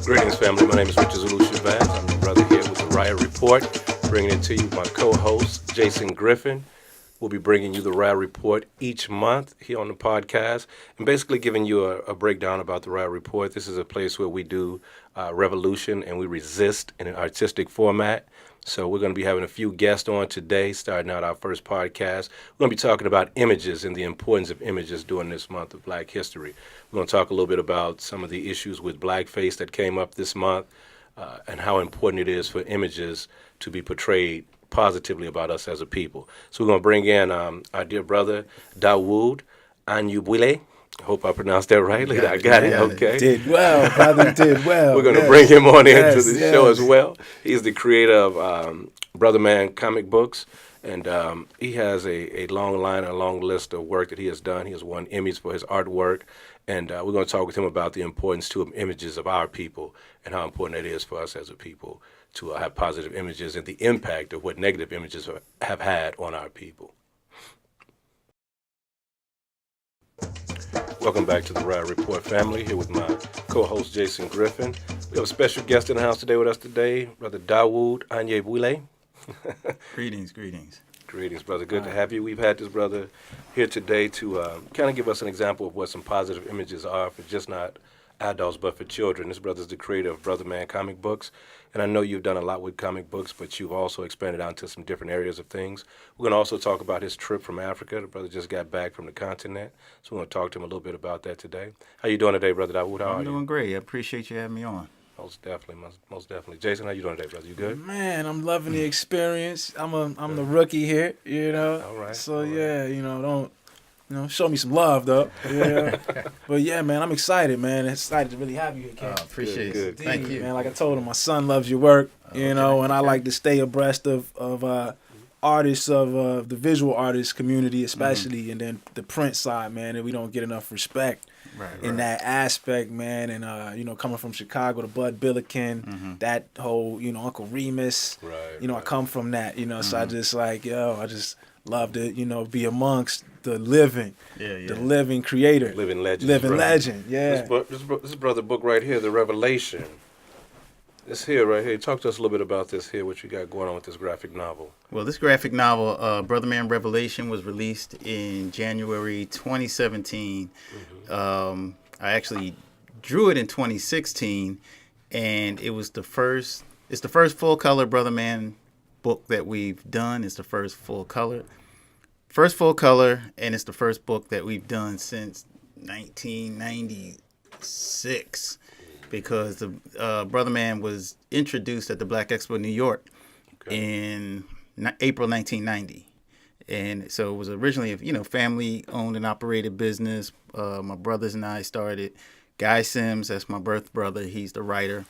Greetings, family. My name is Richard Zulu Shabazz. I'm your brother here with the Riot Report, bringing it to you with my co-host, Jason Griffin. We'll be bringing you the Riot Report each month here on the podcast and basically giving you a breakdown about the Riot Report. This is a place where we do revolution and we resist in an artistic format. So we're going to be having a few guests on today, starting out our first podcast. We're going to be talking about images and the importance of images during this month of Black History. We're going to talk a little bit about some of the issues with blackface that came up this month and how important it is for images to be portrayed positively about us as a people. So we're going to bring in our dear brother, Dawood Anyubwile. I hope I pronounced that right. I got it. Okay. Did well, brother. Did well. We're going to bring him on into the show as well. He's the creator of Brother Man comic books, and he has a long line, a long list of work that he has done. He has won Emmys for his artwork, and we're going to talk with him about the importance to images of our people and how important it is for us as a people to have positive images and the impact of what negative images have had on our people. Welcome back to the Riot Report family, here with my co-host Jason Griffin. We have a special guest in the house today with us today, Brother Dawood Anyubwile. Greetings. Greetings, brother. Good to have you. We've had this brother here today to kind of give us an example of what some positive images are for just not adults, but for children. This brother's the creator of Brother Man comic books, and I know you've done a lot with comic books, but you've also expanded out into some different areas of things. We're going to also talk about his trip from Africa. The brother just got back from the continent, so we're going to talk to him a little bit about that today. How you doing today, Brother Dawood? How are you? I'm doing great. I appreciate you having me on. Most definitely. Jason, how you doing today, brother? You good? Man, I'm loving the experience. I'm the rookie here, you know. All right. So yeah, don't show me some love though. Yeah. But yeah, man, I'm excited, man. Excited to really have you here, Ken. Appreciate Good. it. Thank you. Man, like I told him, my son loves your work, and I like to stay abreast of artists of the visual artist community, especially, and then the print side, man, and we don't get enough respect. In that aspect, man, and coming from Chicago to Bud Billiken, that whole, Uncle Remus, I come from that, so I just I just love to, be amongst the living, the living creator, living legend, yeah. This brother book right here, The Revelation. This here, right here. Talk to us a little bit about this here, what you got going on with this graphic novel. Well, this graphic novel, Brother Man Revelation, was released in January 2017. I actually drew it in 2016, and it's the first full color Brother Man book that we've done. It's the first full color, and it's the first book that we've done since 1996. Because the Brother Man was introduced at the Black Expo New York in April 1990. And so it was originally a family-owned and operated business. My brothers and I started. Guy Sims, that's my birth brother. He's the writer.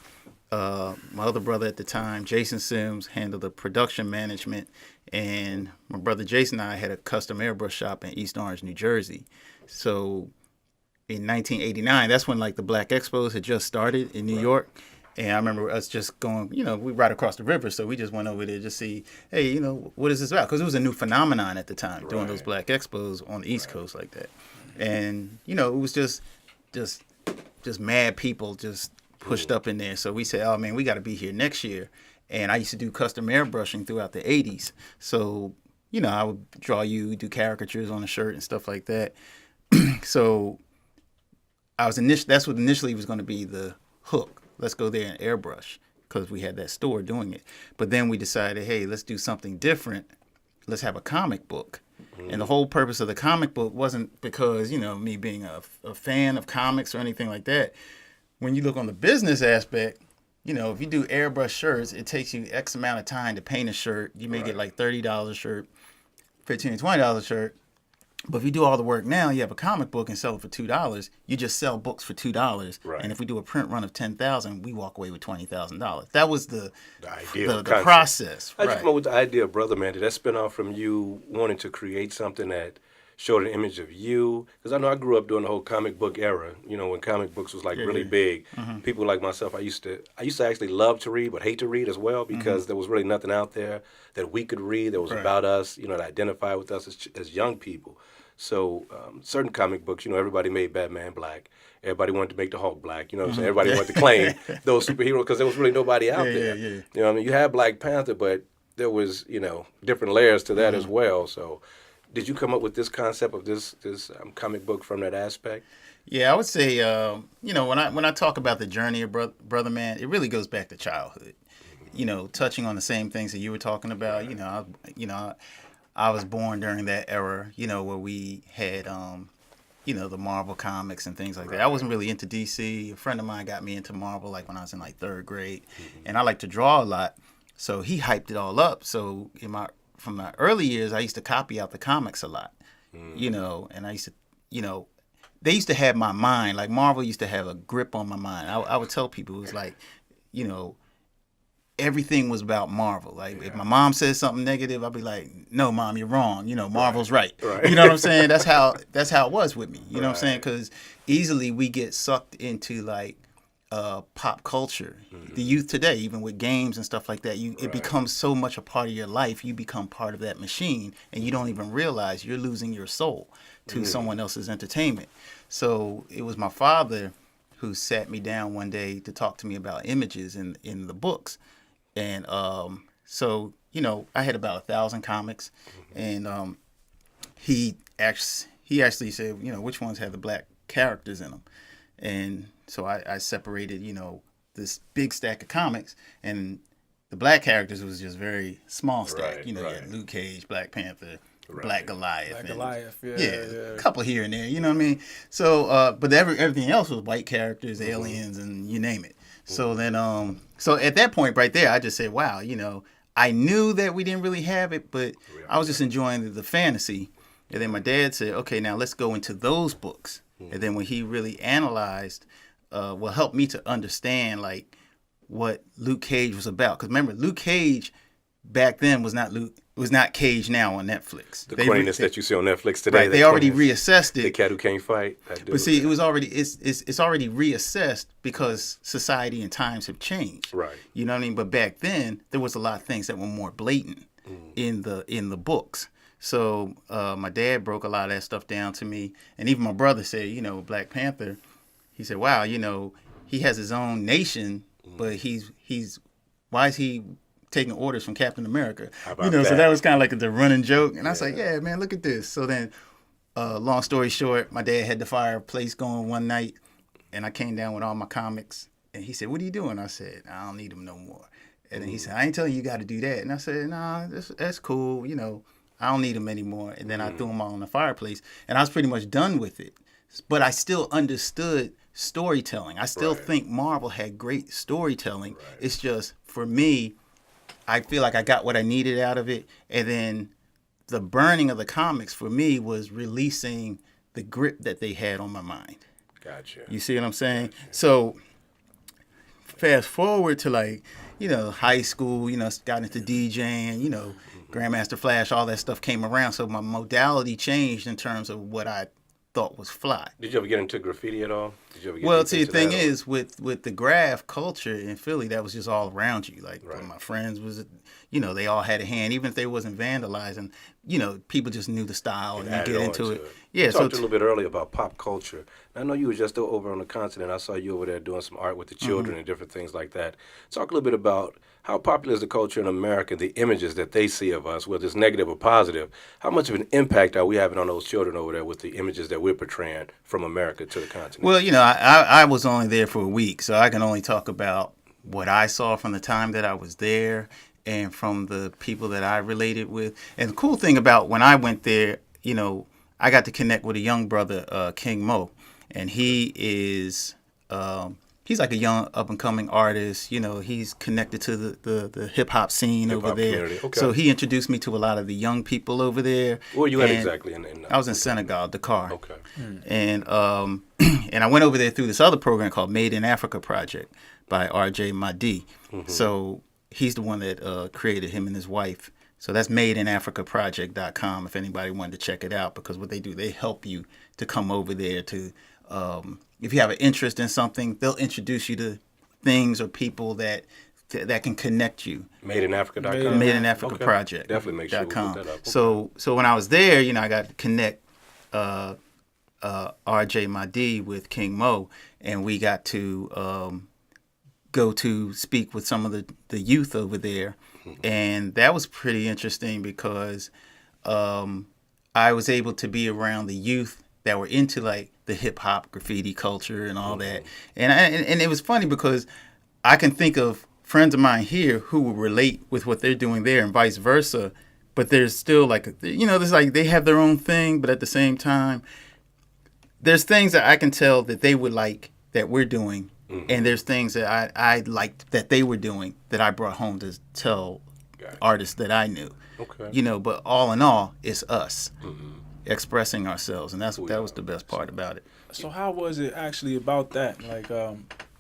My other brother at the time, Jason Sims, handled the production management. And my brother Jason and I had a custom airbrush shop in East Orange, New Jersey. So in 1989, that's when the Black Expos had just started in New York. And I remember us just going, we right across the river. So we just went over there to see, hey, what is this about? Because it was a new phenomenon at the time, doing those Black Expos on the East Coast like that. And, it was just mad people just pushed up in there. So we said, oh, man, we got to be here next year. And I used to do custom airbrushing throughout the 80s. So, I would draw do caricatures on a shirt and stuff like that. So that's what initially was going to be the hook. Let's go there and airbrush, because we had that store doing it. But then we decided, hey, let's do something different. Let's have a comic book. And the whole purpose of the comic book wasn't because, me being a fan of comics or anything like that. When you look on the business aspect, if you do airbrush shirts, it takes you X amount of time to paint a shirt. You may get like $30 a shirt, $15 to $20 a shirt. But if you do all the work now, you have a comic book and sell it for $2. You just sell books for $2. Right. And if we do a print run of 10,000, we walk away with $20,000. That was the idea, the process. How'd you come up with the idea of Brother Man? Did that spin off from you wanting to create something that showed an image of you? Because I know I grew up during the whole comic book era, when comic books was really big. People like myself, I used to actually love to read, but hate to read as well, because there was really nothing out there that we could read that was about us, that identified with us as young people. So certain comic books, everybody made Batman black. Everybody wanted to make the Hulk black. You know what I'm saying? Everybody wanted to claim those superheroes because there was really nobody out there. Yeah. You know what I mean? You had Black Panther, but there was, different layers to that as well. So did you come up with this concept of this comic book from that aspect? Yeah, I would say, when I talk about the journey of Brother Man, it really goes back to childhood. Touching on the same things that you were talking about. I was born during that era, where we had, the Marvel comics and things like that. I wasn't really into DC. A friend of mine got me into Marvel like when I was in like third grade, and I like to draw a lot, so he hyped it all up. So from my early years, I used to copy out the comics a lot, and I used to, they used to have my mind. Like Marvel used to have a grip on my mind. I would tell people it was like, everything was about Marvel. Like if my mom says something negative, I'd be like, "No, Mom, you're wrong. Marvel's right." You know what I'm saying? That's how it was with me. You know what I'm saying? Because easily we get sucked into like pop culture. The youth today, even with games and stuff like that, it becomes so much a part of your life. You become part of that machine, and you don't even realize you're losing your soul to someone else's entertainment. So it was my father who sat me down one day to talk to me about images in the books. And so, I had about 1,000 comics, and he actually said, which ones have the black characters in them. And so I separated, this big stack of comics, and the black characters was just very small stack. You had Luke Cage, Black Panther, Black Goliath. A couple here and there, you know what I mean? So, but everything else was white characters, aliens, and you name it. So then, so at that point right there, I just said, wow, I knew that we didn't really have it, but I was just enjoying the fantasy. And then my dad said, okay, now let's go into those books. And then when he really analyzed, helped me to understand like what Luke Cage was about. Because remember, Luke Cage back then was not Cage now on Netflix. The corniness that you see on Netflix today. Right, they already reassessed it. The cat who can't fight. But see, it was already it's already reassessed because society and times have changed. Right. You know what I mean? But back then there was a lot of things that were more blatant in the books. So my dad broke a lot of that stuff down to me, and even my brother said, Black Panther. He said, wow, he has his own nation, but why is he taking orders from Captain America? So that was kind of like the running joke. And I was like, yeah, man, look at this. So then, long story short, my dad had the fireplace going one night, and I came down with all my comics, and he said, what are you doing? I said, I don't need them no more. And then he said, I ain't telling you got to do that. And I said, nah, that's cool. I don't need them anymore. And then I threw them all in the fireplace, and I was pretty much done with it. But I still understood storytelling. I still think Marvel had great storytelling. It's just, for me, I feel like I got what I needed out of it. And then the burning of the comics for me was releasing the grip that they had on my mind. Gotcha. You see what I'm saying? So fast forward to high school, got into DJing, Grandmaster Flash, all that stuff came around. So my modality changed in terms of what I thought was fly. Did you ever get into graffiti at all? See, the thing is, with the graph culture in Philly, that was just all around you. Like my friends was, they all had a hand, even if they wasn't vandalizing. People just knew the style and you get into it. Yeah. You talked a little bit earlier about pop culture. I know you were just over on the continent. I saw you over there doing some art with the children and different things like that. Talk a little bit about how popular is the culture in America, the images that they see of us, whether it's negative or positive. How much of an impact are we having on those children over there with the images that we're portraying from America to the continent? Well, I was only there for a week, so I can only talk about what I saw from the time that I was there and from the people that I related with. And the cool thing about when I went there, I got to connect with a young brother, King Mo, and he is he's like a young up and coming artist. He's connected to the hip hop scene over there. Okay. So he introduced me to a lot of the young people over there. Where were you at exactly? I was in Senegal, Dakar. Okay. And and I went over there through this other program called Made in Africa Project by R.J. Mahdi. So he's the one that created, him and his wife. So that's madeinafricaproject.com if anybody wanted to check it out, because what they do, they help you to come over there to, if you have an interest in something, they'll introduce you to things or people that can connect you. Madeinafrica.com? Madeinafricaproject.com. Definitely make sure we put that up. Okay. So when I was there, I got to connect RJ Mahdi with King Mo, and we got to go to speak with some of the youth over there. And that was pretty interesting because I was able to be around the youth that were into like the hip hop graffiti culture and all that. And it was funny because I can think of friends of mine here who will relate with what they're doing there and vice versa. But there's still like, there's like they have their own thing, but at the same time, there's things that I can tell that they would like that we're doing. And there's things that I liked that they were doing that I brought home to tell artists that I knew. Okay. But all in all, it's us expressing ourselves, and that was the best part about it. So how was it actually about that?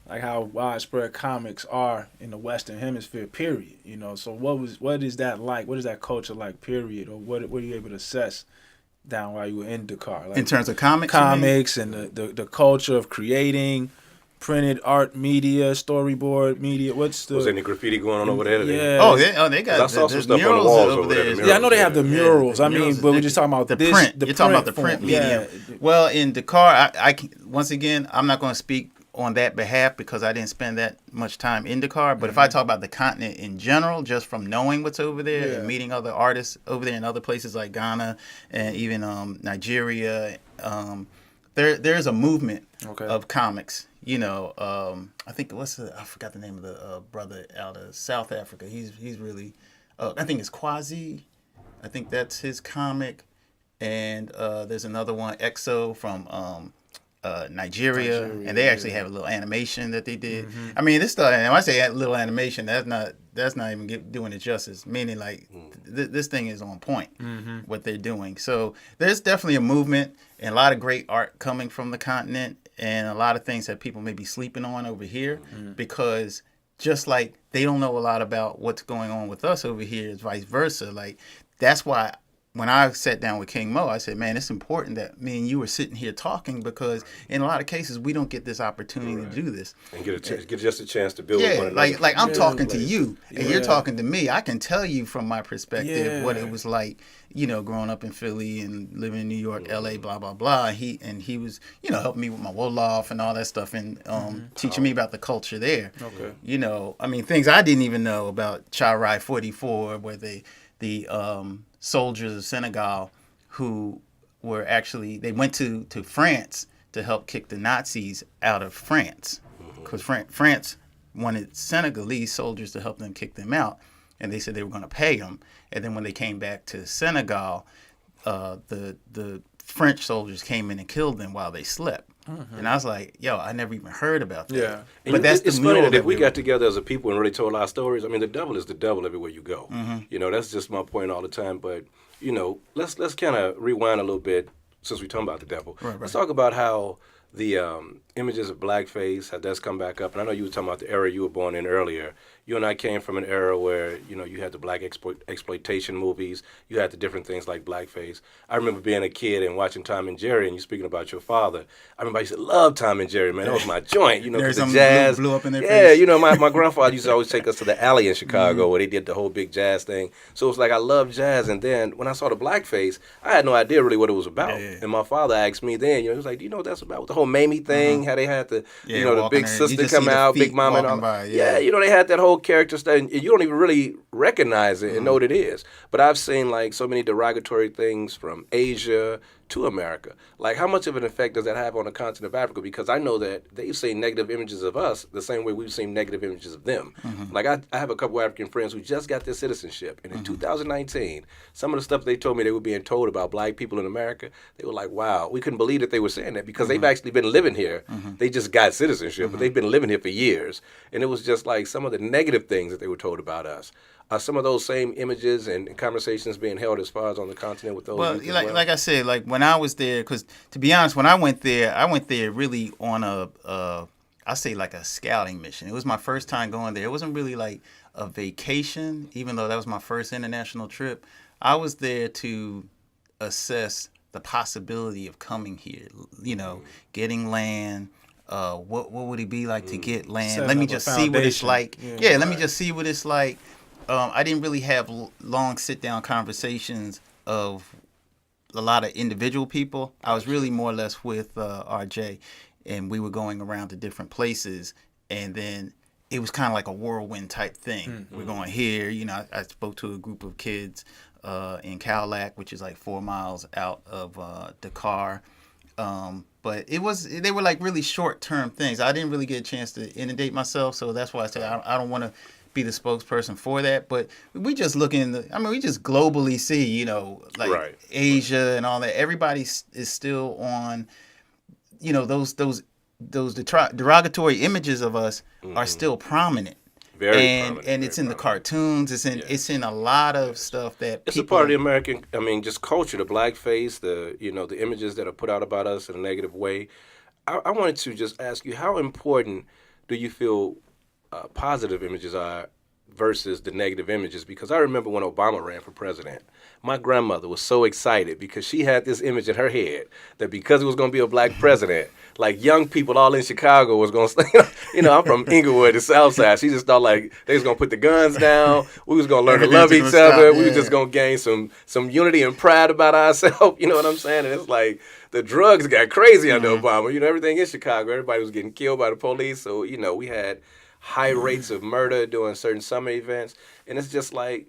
Like how widespread comics are in the Western Hemisphere, period. So what is that like? What is that culture like, period? Or what were you able to assess down while you were in Dakar? Like, In terms of comics, and the culture of creating printed art media, storyboard media. What's the Was any graffiti going on over there? Yeah. They got. I saw some there's stuff on the murals walls over there. there. The Yeah, I know they have the murals. the I mean, murals but we're is just talking about the this, print. the You're talking about the form. print medium. Yeah. Well, in Dakar, I once again, I'm not going to speak on that behalf because I didn't spend that much time in Dakar. But if I talk about the continent in general, just from knowing what's over there and meeting other artists over there in other places like Ghana and even Nigeria, there's a movement of comics. I think I forgot the name of the brother out of South Africa. He's really, I think it's Quasi. I think that's his comic. And there's another one, EXO from Nigeria, and they actually have a little animation that they did. I mean, this stuff. And when I say a little animation, that's not even doing it justice. Meaning, like this thing is on point. What they're doing. So there's definitely a movement and a lot of great art coming from the continent, and a lot of things that people may be sleeping on over here because just like they don't know a lot about what's going on with us over here, is vice versa. Like that's why. When I sat down with King Mo, I said, man, it's important that me and you were sitting here talking because in a lot of cases, we don't get this opportunity to do this. And get just a chance to build with one another. Like I'm talking to you and you're talking to me. I can tell you from my perspective what it was like, growing up in Philly and living in New York, LA, blah, blah, blah. He was, helping me with my Wolof and all that stuff and teaching me about the culture there. Okay. I mean, things I didn't even know about Chai 44, where the soldiers of Senegal who were actually, they went to France to help kick the Nazis out of France because France wanted Senegalese soldiers to help them kick them out, and they said they were going to pay them. And then when they came back to Senegal, the French soldiers came in and killed them while they slept. And I was like, yo, I never even heard about that. Yeah. But it's funny that if we got together as a people and really told our stories, I mean, the devil is the devil everywhere you go. That's just my point all the time. But, let's kind of rewind a little bit since we're talking about the devil. Right. Let's talk about how the images of blackface, how that's come back up. And I know you were talking about the era you were born in earlier. You and I came from an era where, you had the black exploitation movies. You had the different things like blackface. I remember being a kid and watching Tom and Jerry, and you speaking about your father. I remember I used to love Tom and Jerry, man. That was my joint, because the jazz. Blew up in their face. My grandfather used to always take us to the alley in Chicago where they did the whole big jazz thing. So it was like I loved jazz. And then when I saw the blackface, I had no idea really what it was about. Yeah. And my father asked me then, he was like, do you know what that's about? With the whole Mamie thing, how they had the, the big sister come out, Big Mama and all. By, They had that whole character stuff, and you don't even really recognize it and know what it is. But I've seen like so many derogatory things from Asia to America. Like, how much of an effect does that have on the continent of Africa? Because I know that they've seen negative images of us the same way we've seen negative images of them. Like, I have a couple African friends who just got their citizenship. And in 2019, some of the stuff they told me they were being told about black people in America, they were like, wow, we couldn't believe that they were saying that because they've actually been living here. They just got citizenship, but they've been living here for years. And it was just like some of the negative things that they were told about us. Are some of those same images and conversations being held as far as on the continent with those? Well, like I said, like when I was there, because to be honest, when I went there really on I say like a scouting mission. It was my first time going there. It wasn't really like a vacation, even though that was my first international trip. I was there to assess the possibility of coming here, getting land. What would it be like to get land? Let me just see what it's like. Let me just see what it's like. I didn't really have long sit-down conversations of a lot of individual people. I was really more or less with RJ, and we were going around to different places, and then it was kind of like a whirlwind type thing. We're going here. I spoke to a group of kids in Cadillac, which is like 4 miles out of Dakar. But they were like really short-term things. I didn't really get a chance to inundate myself, so that's why I said I don't want to be the spokesperson for that. But we just look we just globally see, like Asia and all that. Everybody is still on, those derogatory images of us are still prominent. Very prominent. And it's in the cartoons. It's in a lot of stuff that it's a part of the American, just culture, the blackface, the images that are put out about us in a negative way. I wanted to just ask you, how important do you feel positive images are versus the negative images? Because I remember when Obama ran for president, my grandmother was so excited because she had this image in her head that because it was going to be a black president, like young people all in Chicago was going to, I'm from Inglewood, the South Side. She just thought like they was going to put the guns down. We was going to learn to love each other. We was just going to gain some unity and pride about ourselves. You know what I'm saying? And it's like the drugs got crazy under Obama. Everything in Chicago, everybody was getting killed by the police. So, we had high rates of murder during certain summer events. And it's just like,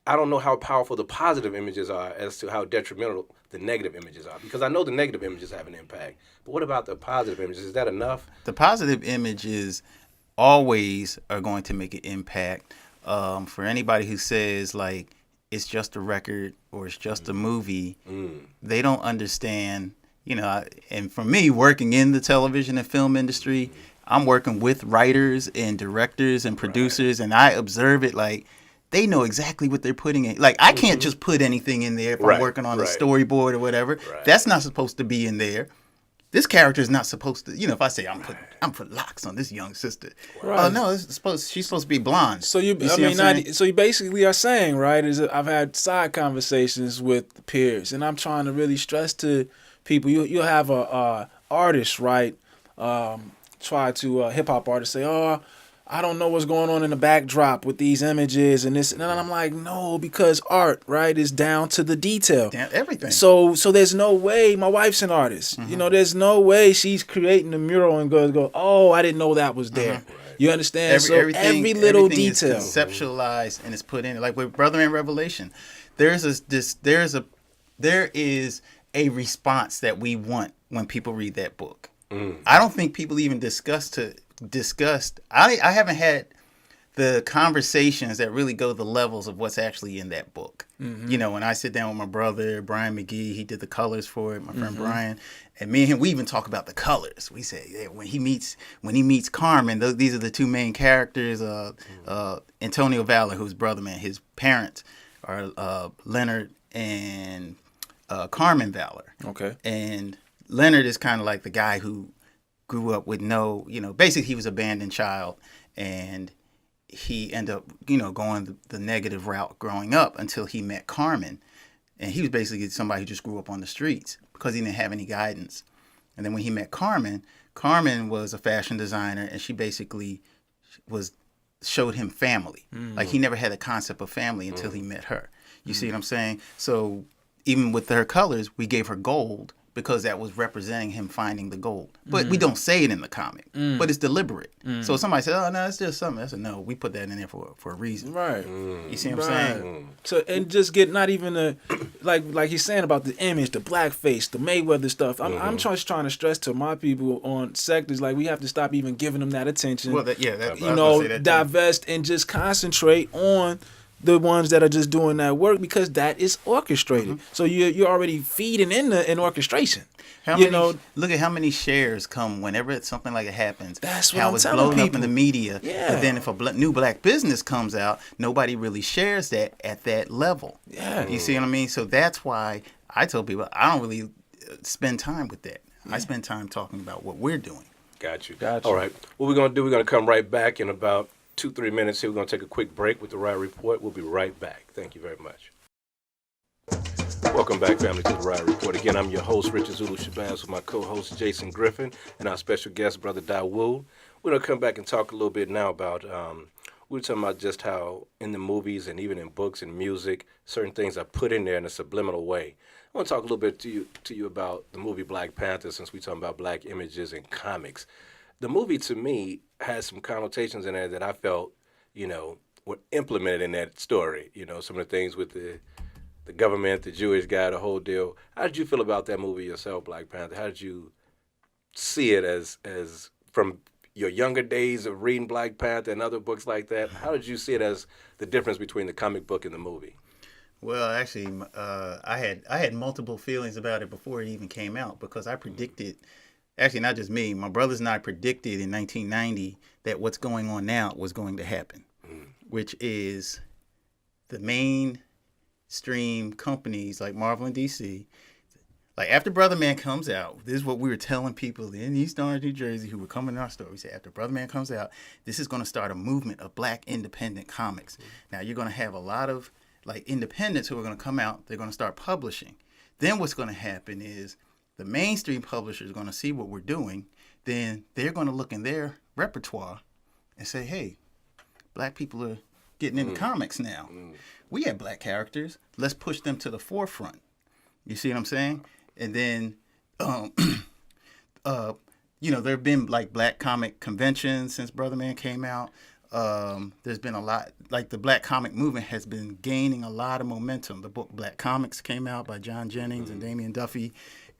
I don't know how powerful the positive images are as to how detrimental the negative images are. Because I know the negative images have an impact. But what about the positive images? Is that enough? The positive images always are going to make an impact. For anybody who says, like, it's just a record or it's just a movie, they don't understand, and for me, working in the television and film industry, I'm working with writers and directors and producers, and I observe it like they know exactly what they're putting in. Like, I can't just put anything in there if I'm working on a storyboard or whatever. That's not supposed to be in there. This character is not supposed to, if I say I'm put locks on this young sister. Oh no, she's supposed to be blonde. So you basically are saying, right, is that I've had side conversations with peers, and I'm trying to really stress to people, you'll have a artist, right, try to hip hop artist say, oh, I don't know what's going on in the backdrop with these images and this, and then I'm like, no, because art, right, is down to the detail. Everything. So there's no way. My wife's an artist. There's no way she's creating a mural and go, oh, I didn't know that was there. You understand? Every little detail is conceptualized and it's put in. Like with Brother in Revelation, there is a response that we want when people read that book. I don't think people even discussed. I haven't had the conversations that really go the levels of what's actually in that book. When I sit down with my brother Brian McGee, he did the colors for it. My friend Brian, and me and him, we even talk about the colors. We say when he meets Carmen, these are the two main characters. Antonio Valor, who's brother man, his parents are Leonard and Carmen Valor. Okay, and Leonard is kind of like the guy who grew up with basically he was an abandoned child, and he ended up, going the negative route growing up until he met Carmen. And he was basically somebody who just grew up on the streets because he didn't have any guidance. And then when he met Carmen, Carmen was a fashion designer, and she basically showed him family. Like, he never had a concept of family until he met her. You see what I'm saying? So even with her colors, we gave her gold because that was representing him finding the gold. But we don't say it in the comic, but it's deliberate. So somebody said, oh, no, it's just something. I said, no, we put that in there for a reason. Right. You see what I'm saying? So, and just get not even like he's saying about the image, the blackface, the Mayweather stuff. I'm just trying to stress to my people on sectors, like, we have to stop even giving them that attention. Well, divest and just concentrate on the ones that are just doing that work, because that is orchestrated. So you're already feeding in an orchestration. Look at how many shares come whenever something like it happens. That's what how I'm it's telling blown people. Up in the media. Yeah. But then if a new black business comes out, nobody really shares that at that level. Yeah. You see what I mean? So that's why I tell people I don't really spend time with that. I spend time talking about what we're doing. Got you. All right. What we're going to do, we're going to come right back in about 2-3 minutes here. We're going to take a quick break with the Riot Report. We'll be right back. Thank you very much. Welcome back, family, to the Riot Report. Again, I'm your host, Richard Zulu Shabazz, with my co-host, Jason Griffin, and our special guest, Brother Dawood. We're going to come back and talk a little bit now about we were talking about just how in the movies and even in books and music, certain things are put in there in a subliminal way. I want to talk a little bit to you about the movie Black Panther, since we're talking about black images in comics. The movie, to me, has some connotations in there that I felt, were implemented in that story. Some of the things with the government, the Jewish guy, the whole deal. How did you feel about that movie yourself, Black Panther? How did you see it as from your younger days of reading Black Panther and other books like that? How did you see it as the difference between the comic book and the movie? Well, actually, I had multiple feelings about it before it even came out, because I predicted, actually not just me, my brothers and I predicted in 1990 that what's going on now was going to happen, which is the mainstream companies like Marvel and DC. Like, after Brother Man comes out, this is what we were telling people in East Orange, New Jersey, who were coming to our store. We said, after Brother Man comes out, this is going to start a movement of black independent comics. Now, you're going to have a lot of like independents who are going to come out. They're going to start publishing. Then what's going to happen is the mainstream publishers are going to see what we're doing. Then they're going to look in their repertoire and say, hey, black people are getting into comics now. We have black characters. Let's push them to the forefront. You see what I'm saying? And then, there have been like black comic conventions since Brother Man came out. There's been a lot, like the black comic movement has been gaining a lot of momentum. The book Black Comics came out by John Jennings and Damian Duffy,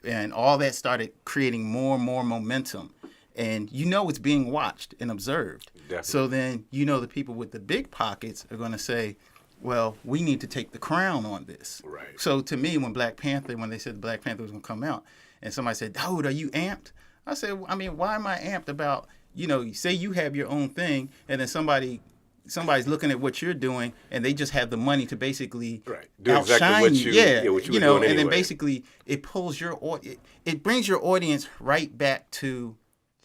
and all that started creating more and more momentum. And it's being watched and observed. Definitely. So then, the people with the big pockets are going to say, well, we need to take the crown on this. Right. So to me, when they said Black Panther was going to come out, and somebody said, "Dude, are you amped?" I said, why am I amped about, say you have your own thing, and then somebody's looking at what you're doing, and they just have the money to basically do outshine exactly you. what you were doing and then anyway. basically it pulls it brings your audience right back to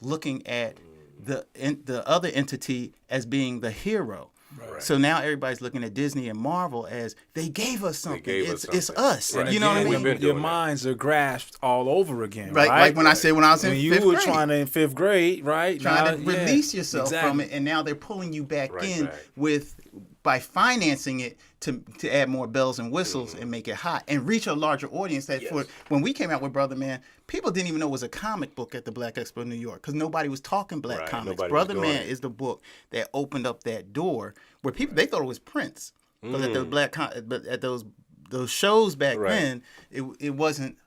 looking at the other entity as being the hero. Right. So now everybody's looking at Disney and Marvel as they gave us something. It's us. Right. You know what I mean? Your minds are grasped all over again. Right. Like when I was in when fifth you were grade. trying to in fifth grade, right? Trying to release yourself from it, and now they're pulling you back in by financing it to add more bells and whistles and make it hot and reach a larger audience. When we came out with Brother Man, people didn't even know it was a comic book at the Black Expo New York because nobody was talking black comics. Brother Man is the book that opened up that door where people they thought it was Prince, but at those shows back then, it wasn't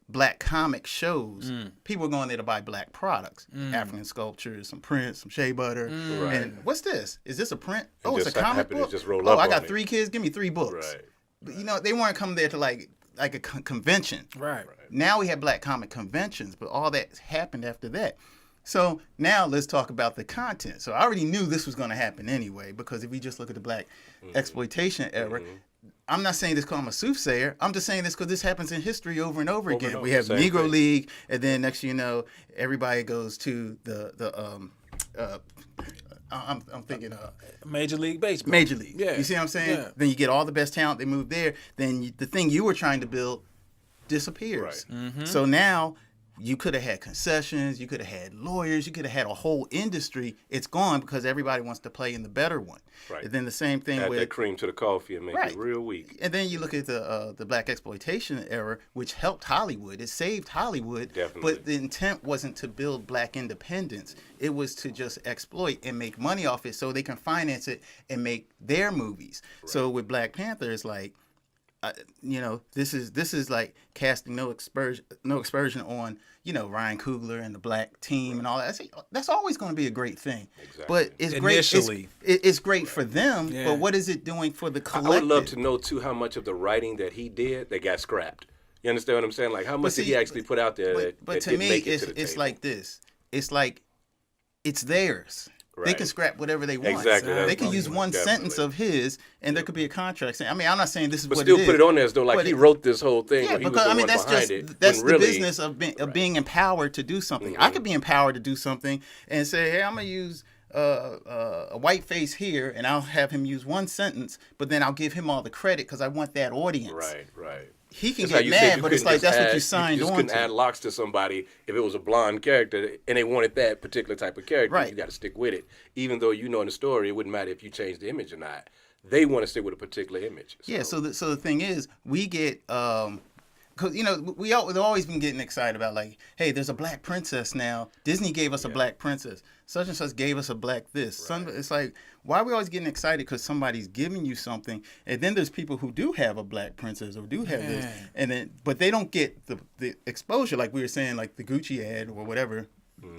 black comic shows. People were going there to buy black products, African sculptures, some prints, some shea butter. And what's this? Is this a print? It's a comic book. I got 3 kids. Give me 3 books. Right. They weren't coming there to like a convention. Right. Now we have black comic conventions, but all that happened after that. So now let's talk about the content. So I already knew this was going to happen anyway, because if we just look at the black exploitation era, I'm not saying this because I'm a soothsayer. I'm just saying this because this happens in history over and over again. We have Negro League, and then next thing you know, everybody goes to I'm thinking Major League Baseball. Major League. Yeah. You see what I'm saying? Yeah. Then you get all the best talent. They move there. Then the thing you were trying to build disappears. Right. So now you could have had concessions. You could have had lawyers. You could have had a whole industry. It's gone because everybody wants to play in the better one. Right. And then the same thing add with that cream to the coffee and make it real weak. And then you look at the black exploitation era, which helped Hollywood. It saved Hollywood. Definitely. But the intent wasn't to build black independence. It was to just exploit and make money off it so they can finance it and make their movies. Right. So with Black Panther, it's like, this is like casting no aspersion on Ryan Coogler and the black team and all that. That's always going to be a great thing. Exactly. But it's Initially. great. It's great for them. Yeah. But what is it doing for the collective? I would love to know too how much of the writing that he did that got scrapped. You understand what I'm saying? Like how much did he actually put out there? But to me, it's like this. It's like it's theirs. Right. They can scrap whatever they want. Exactly. They can use one sentence of his, and there could be a contract saying. I mean, I'm not saying this is but what it is. But still put it on there as though like he wrote this whole thing. Yeah, because I mean that's the business of being empowered to do something. I could be empowered to do something and say, hey, I'm gonna use a white face here, and I'll have him use one sentence, but then I'll give him all the credit because I want that audience. Right. he can That's how get you said mad, you but it's couldn't like just that's what you add- signed just on couldn't to. add locks to somebody if it was a blonde character and they wanted that particular type of character. Right. You got to stick with it, even though you know in the story it wouldn't matter if you changed the image or not. They want to stick with a particular image. Yeah, so the thing is, we get because we've always been getting excited about like, hey, there's a black princess now. Disney gave us a black princess. Such and such gave us a black this. It's like, why are we always getting excited because somebody's giving you something, and then there's people who do have a black princess or do have this, and then but they don't get the exposure like we were saying, like the Gucci ad or whatever.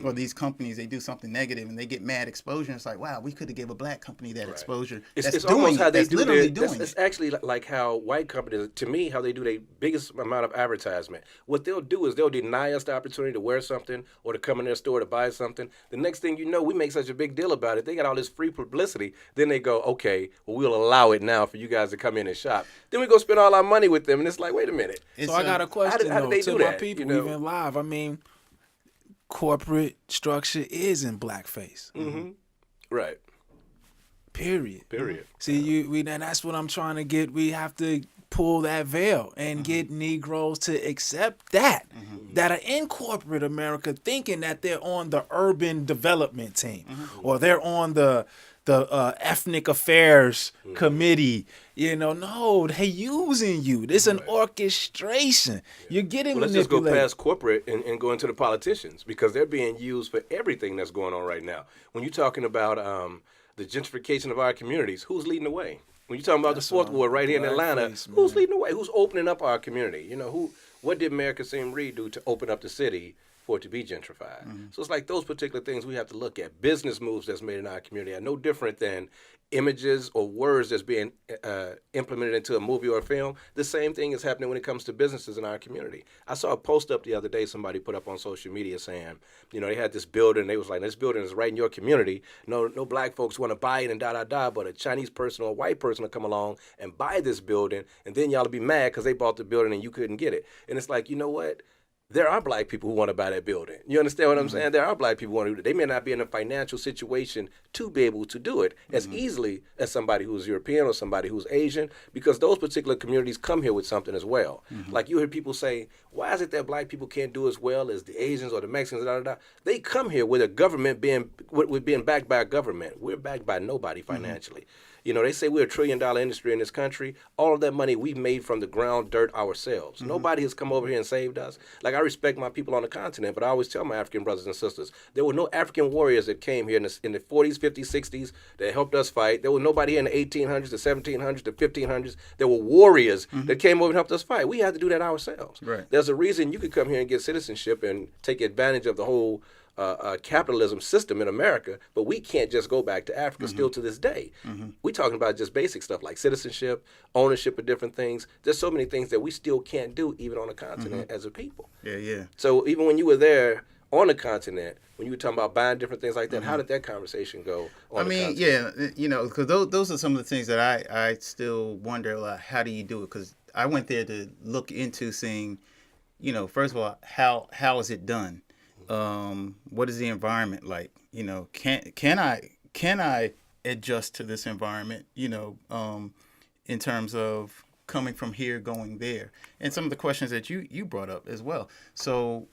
Or these companies, they do something negative and they get mad exposure. And it's like, wow, we could have gave a black company that exposure. It's almost how they that's do literally their. doing It's it. actually like how white companies, to me, how they do their biggest amount of advertisement. What they'll do is they'll deny us the opportunity to wear something or to come in their store to buy something. The next thing you know, we make such a big deal about it. They got all this free publicity. Then they go, okay, well, we'll allow it now for you guys to come in and shop. Then we go spend all our money with them, and it's like, wait a minute. So I got a question how did though they to do my that, people, you know? even live. I mean, corporate structure is in blackface. Right. Period. See, and that's what I'm trying to get. We have to pull that veil and get Negroes to accept that are in corporate America, thinking that they're on the urban development team or they're on the ethnic affairs committee. No, they using you. This an orchestration. You're getting Well, let's just go manipulated. past corporate and go into the politicians because they're being used for everything that's going on right now. When you're talking about the gentrification of our communities, who's leading the way? When you're talking about the fourth ward right here in Atlanta, who's leading the way? Who's opening up our community? What did Mayor Kasim Reed do to open up the city for it to be gentrified? So it's like those particular things we have to look at. Business moves that's made in our community are no different than images or words that's being implemented into a movie or a film. The same thing is happening when it comes to businesses in our community. I saw a post up the other day somebody put up on social media saying, they had this building. They was like, this building is right in your community. No black folks want to buy it and but a Chinese person or a white person will come along and buy this building, and then y'all will be mad because they bought the building and you couldn't get it. And it's like, you know what? There are black people who want to buy that building. You understand what I'm saying? There are black people who want to do it. They may not be in a financial situation to be able to do it as easily as somebody who's European or somebody who's Asian, because those particular communities come here with something as well. Like you hear people say, why is it that black people can't do as well as the Asians or the Mexicans, They come here with a government being backed by a government. We're backed by nobody financially. They say we're $1 trillion industry in this country. All of that money we've made from the ground dirt ourselves. Nobody has come over here and saved us. Like, I respect my people on the continent, but I always tell my African brothers and sisters, there were no African warriors that came here in the 40s, 50s, 60s that helped us fight. There was nobody here in the 1800s, the 1700s, the 1500s. There were warriors that came over and helped us fight. We had to do that ourselves. Right. There's a reason you could come here and get citizenship and take advantage of the whole capitalism system in America, but we can't just go back to Africa still to this day. We're talking about just basic stuff like citizenship, ownership of different things. There's so many things that we still can't do even on the continent as a people. Yeah. So even when you were there on the continent, when you were talking about buying different things like that, how did that conversation go on the continent? Because those are some of the things that I still wonder, like, how do you do it? Because I went there to look into seeing, first of all, how is it done? What is the environment like? Can I adjust to this environment? In terms of coming from here, going there, and some of the questions that you brought up as well. So,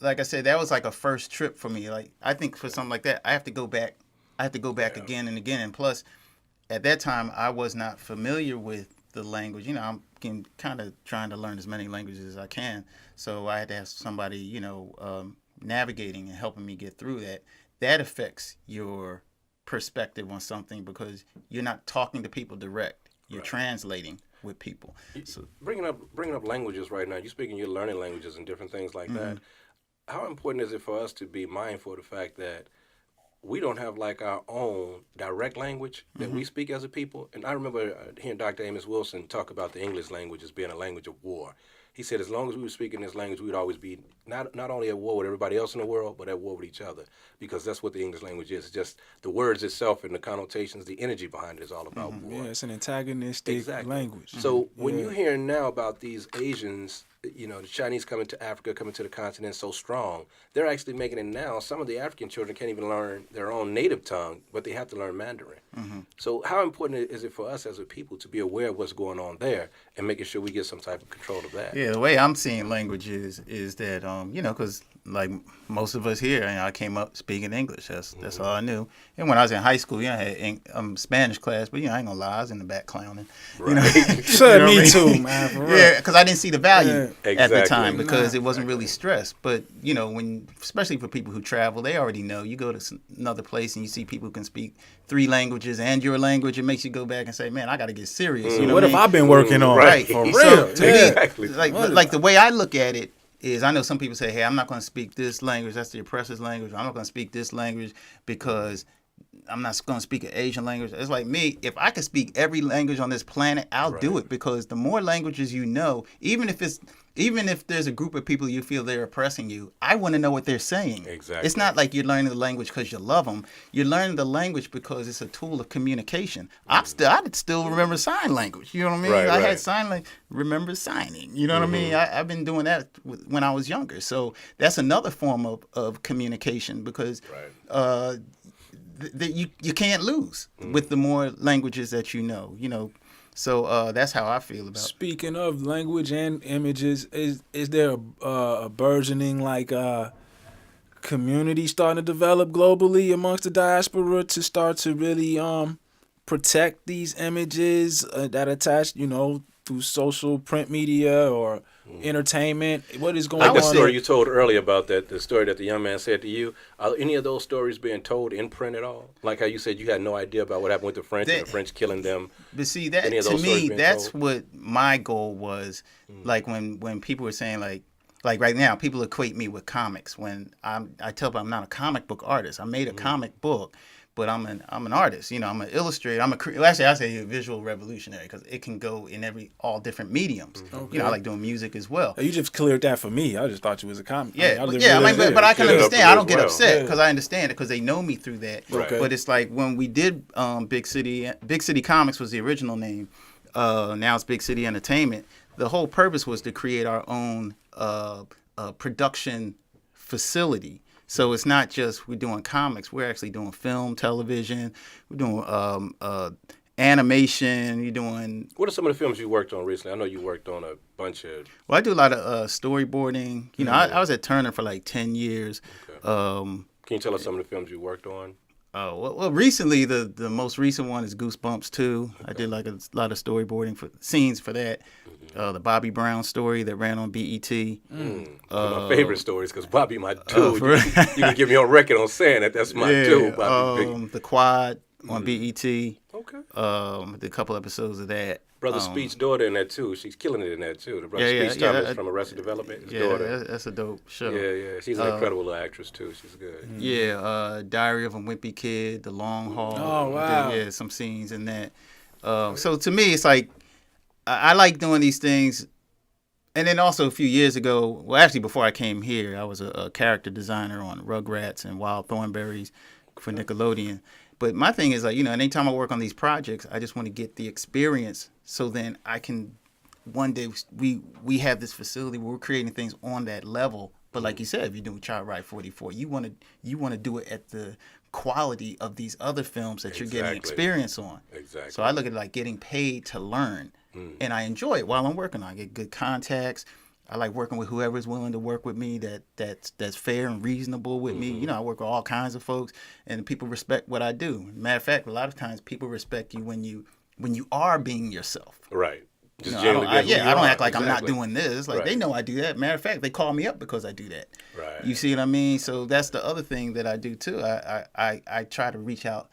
like I said, that was like a first trip for me. Like, I think for something like that, I have to go back. Again and again. And plus, at that time, I was not familiar with the language. I'm kind of trying to learn as many languages as I can. So I had to have somebody, navigating and helping me get through that. That affects your perspective on something because you're not talking to people direct. You're translating with people. So bringing up languages right now, you're speaking, you're learning languages and different things like that. How important is it for us to be mindful of the fact that we don't have like our own direct language that we speak as a people? And I remember hearing Dr. Amos Wilson talk about the English language as being a language of war. He said as long as we were speaking this language, we would always be not only at war with everybody else in the world, but at war with each other, because that's what the English language is. It's just the words itself and the connotations, the energy behind it is all about war. Yeah, it's an antagonistic language. So when you're hearing now about these Asians, the Chinese coming to Africa, coming to the continent so strong, they're actually making it now. Some of the African children can't even learn their own native tongue, but they have to learn Mandarin. So how important is it for us as a people to be aware of what's going on there and making sure we get some type of control of that? Yeah, the way I'm seeing languages is that, because like most of us here, I came up speaking English. That's all I knew. And when I was in high school, I had Spanish class, but I ain't gonna lie, I was in the back clowning. Sure, me too, man. For real. Yeah, because I didn't see the value at the Exactly. time because it wasn't really stressed. But especially for people who travel, they already know. You go to another place and you see people who can speak 3 languages and your language. It makes you go back and say, "Man, I got to get serious." What have I been working on? Right, For real. So, to me, Exactly. like the way I look at it is, I know some people say, "Hey, I'm not going to speak this language. That's the oppressor's language. I'm not going to speak this language because I'm not going to speak an Asian language." It's like me. If I could speak every language on this planet, I'll do it, because the more languages you know, even if there's a group of people you feel they're oppressing you, I want to know what they're saying. Exactly. It's not like you're learning the language because you love them. You're learning the language because it's a tool of communication. I still remember sign language. You know what I mean? I had sign language. Remember signing. You know what I mean? I've been doing that when I was younger. So that's another form of communication, because you can't lose with the more languages that you know. So that's how I feel about it. Speaking of language and images, is there a burgeoning community starting to develop globally amongst the diaspora to start to really protect these images that attach, through social print media or entertainment? What is going on? Like the story you told earlier about the story that the young man said to you. Are any of those stories being told in print at all? Like how you said you had no idea about what happened with the French and the French killing them. But see, that to me, that's what my goal was. Like when people were saying like right now, people equate me with comics. When I tell them I'm not a comic book artist. I made a comic book, but I'm an artist. I'm an illustrator. Actually, I say a visual revolutionary, because it can go in all different mediums. Okay. I like doing music as well. You just cleared that for me. I just thought you was a comic. Yeah, but I can understand. I don't get upset because I understand it, because they know me through that. Okay. But it's like when we did Big City Comics was the original name. Now it's Big City Entertainment. The whole purpose was to create our own production facility. So it's not just we're doing comics. We're actually doing film, television. We're doing animation. You're doing. What are some of the films you worked on recently? I know you worked on a bunch of. Well, I do a lot of storyboarding. I was at Turner for like 10 years. Okay. Can you tell us some of the films you worked on? Well, recently the most recent one is Goosebumps 2. Okay. I did like a lot of storyboarding for scenes for that. The Bobby Brown story that ran on BET. One of my favorite stories, because Bobby my dude. You can get me on record on saying that. That's my dude. Bobby The Quad on BET. Okay. Did a couple episodes of that. Brother Speech's daughter in that too. She's killing it in that too. The Brother Speech Thomas from Arrested Development. His daughter. That's a dope show. Yeah. She's an incredible little actress too. She's good. Yeah. Diary of a Wimpy Kid, The Long Haul. Oh wow. Yeah, some scenes in that. So to me, it's like I like doing these things. And then also a few years ago, well, actually before I came here, I was a character designer on Rugrats and Wild Thornberrys for Nickelodeon. But my thing is, like, anytime I work on these projects, I just want to get the experience, so then I can, one day we have this facility where we're creating things on that level. But like you said, if you're doing Child Ride 44, you want to do it at the quality of these other films that you're getting experience on. Exactly. So I look at it like getting paid to learn, and I enjoy it while I'm working on it. I get good contacts. I like working with whoever's willing to work with me that's fair and reasonable with me. I work with all kinds of folks, and people respect what I do. Matter of fact, a lot of times people respect you when you are being yourself. Right. Just I don't act like I'm not doing this. Like, they know I do that. Matter of fact, they call me up because I do that. Right. You see what I mean? So that's the other thing that I do too. I try to reach out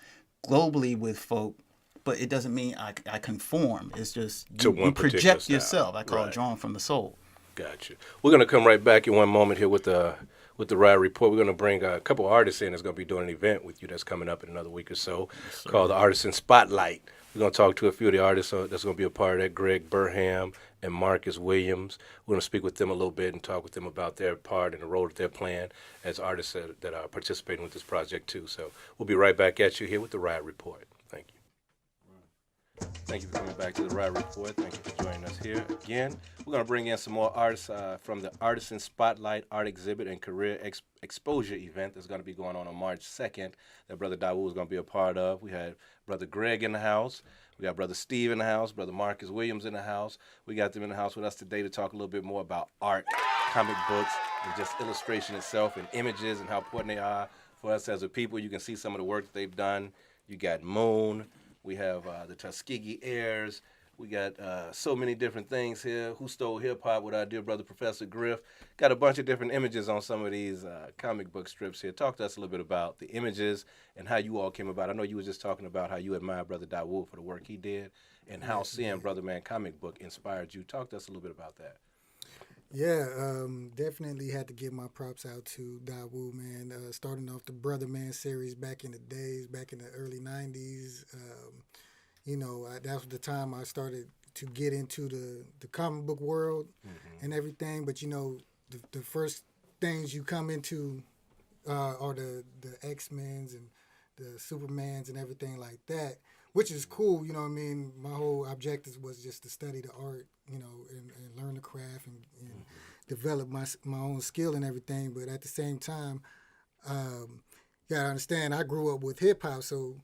globally with folk, but it doesn't mean I conform. It's just you project yourself. I call it drawing from the soul. Gotcha. We're going to come right back in one moment here with the Riot Report. We're going to bring a couple of artists in that's going to be doing an event with you that's coming up in another week or so called the Artisan Spotlight. We're going to talk to a few of the artists that's going to be a part of that, Greg Burham and Marcus Williams. We're going to speak with them a little bit and talk with them about their part and the role that they're playing as artists that are participating with this project too. So we'll be right back at you here with the Riot Report. Thank you. Thank you for coming back to the Riot Report. Thank you for joining us here again. We're going to bring in some more artists from the Artisan Spotlight Art Exhibit and Career Exposure event that's going to be going on March 2nd that Brother Dawood is going to be a part of. We had Brother Greg in the house. We got Brother Steve in the house, Brother Marcus Williams in the house. We got them in the house with us today to talk a little bit more about art, comic books, and just illustration itself and images and how important they are for us as a people. You can see some of the work that they've done. You got Moon. We have the Tuskegee Heirs. We got so many different things here. Who Stole Hip Hop with our dear brother Professor Griff. Got a bunch of different images on some of these comic book strips here. Talk to us a little bit about the images and how you all came about. I know you were just talking about how you admire Brother Dawood for the work he did and how seeing Brother Man comic book inspired you. Talk to us a little bit about that. Yeah, definitely had to give my props out to Dawood, man. Starting off the Brother Man series back in the days, back in the early 90s. That was the time I started to get into the comic book world and everything. But, the first things you come into are the X-Men's and the Supermans and everything like that, which is cool, you know what I mean? My whole objective was just to study the art, and learn the craft and develop my own skill and everything. But at the same time, you gotta understand, I grew up with hip-hop, so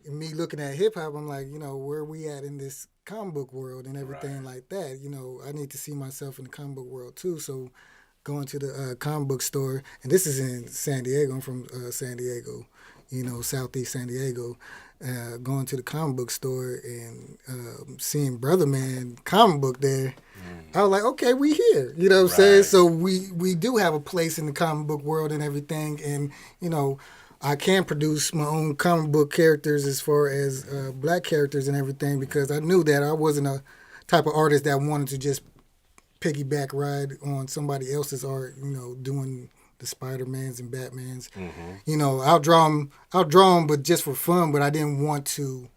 me looking at hip-hop, I'm like, where are we at in this comic book world and everything like that? I need to see myself in the comic book world too, so going to the comic book store, and this is in San Diego, I'm from San Diego, Southeast San Diego, going to the comic book store and seeing Brother Man comic book there, I was like, okay, we here, you know what I'm saying? So we do have a place in the comic book world and everything, and, I can produce my own comic book characters as far as black characters and everything, because I knew that I wasn't a type of artist that wanted to just piggyback ride on somebody else's art, doing the Spider-Mans and Batmans. I'll draw them, but just for fun, but I didn't want to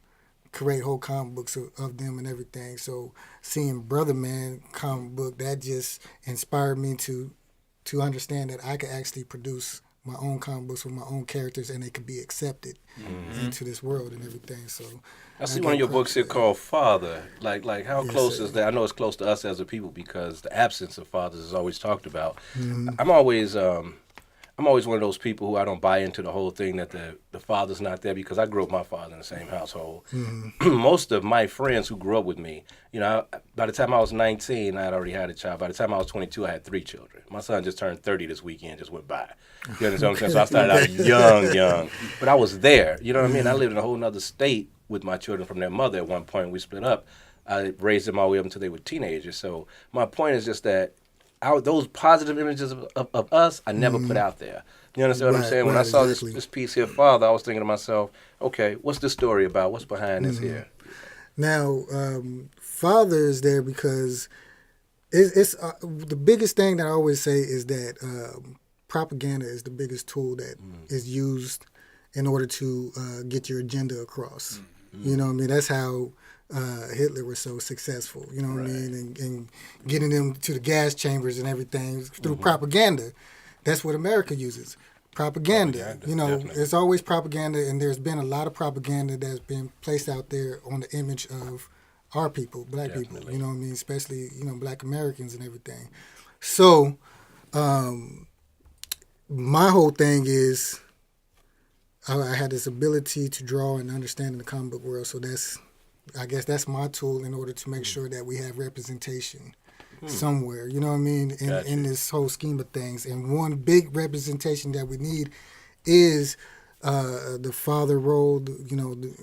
create whole comic books of them and everything. So seeing Brother Man comic book, that just inspired me to understand that I could actually produce my own comic books with my own characters, and they could be accepted into this world and everything. So I see one of your books here called Father. Like how close is that? I know it's close to us as a people because the absence of fathers is always talked about. I'm always one of those people who I don't buy into the whole thing that the father's not there, because I grew up with my father in the same household. Most of my friends who grew up with me, by the time I was 19, I had already had a child. By the time I was 22, I had 3 children. My son just turned 30 this weekend, just went by. You understand what I'm saying? So I started out young. But I was there. You know what I mean? I lived in a whole other state with my children from their mother at one point. We split up. I raised them all the way up until they were teenagers. So my point is just that those positive images of us, I never put out there. You understand what I'm saying? When I saw this piece here, Father, I was thinking to myself, okay, what's the story about? What's behind this here? Now, Father is there because it's the biggest thing that I always say is that propaganda is the biggest tool that is used in order to get your agenda across. You know what I mean? That's how Hitler was so successful, you know what I mean? And getting them to the gas chambers and everything through propaganda. That's what America uses. Propaganda. Definitely. It's always propaganda, and there's been a lot of propaganda that's been placed out there on the image of our people, black people, you know what I mean? Especially, black Americans and everything. So, my whole thing is I had this ability to draw and understand in the comic book world, so I guess that's my tool in order to make sure that we have representation somewhere, you know what I mean, in this whole scheme of things. And one big representation that we need is the father role,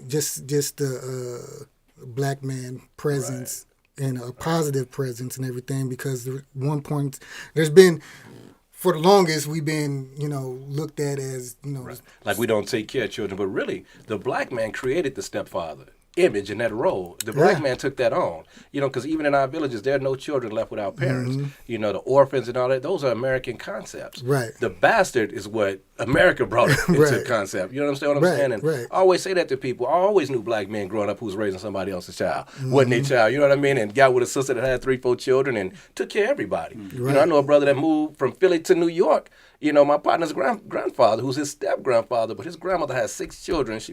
just the black man presence and a positive presence and everything, because at one point there's been, for the longest, we've been, looked at as, like we don't take care of children, but really the black man created the stepfather image in that role. The black man took that on, because even in our villages, there are no children left without parents. The orphans and all that, those are American concepts. Right. The bastard is what America brought it into Right. concept. You know what I'm Right, saying? And right. I always say that to people. I always knew black men growing up who was raising somebody else's child. Wasn't their child, you know what I mean? And got with a sister that had 3, 4 children and took care of everybody. You know, I know a brother that moved from Philly to New York. You know, my partner's grandfather, who's his step-grandfather, but his grandmother has 6 children. He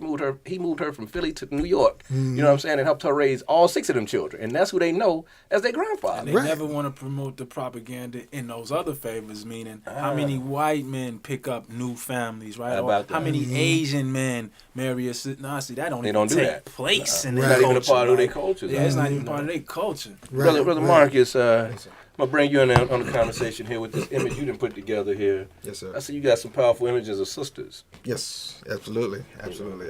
moved her from Philly to New York. You know what I'm saying? And helped her raise all 6 of them children. And that's who they know as their grandfather. They never want to promote the propaganda in those other favors, meaning how many white men pick up new families, right? How about Or how that? many Asian men marry a sister. No, see, that don't They even don't do take that. place in It's their not even a culture, part of their right? culture. Yeah, it's not even part of their culture. Right, Brother right. Marcus, I'm going to bring you in on the conversation here with this image you done put together here. Yes, sir. I see you got some powerful images of sisters. Yes, absolutely, absolutely.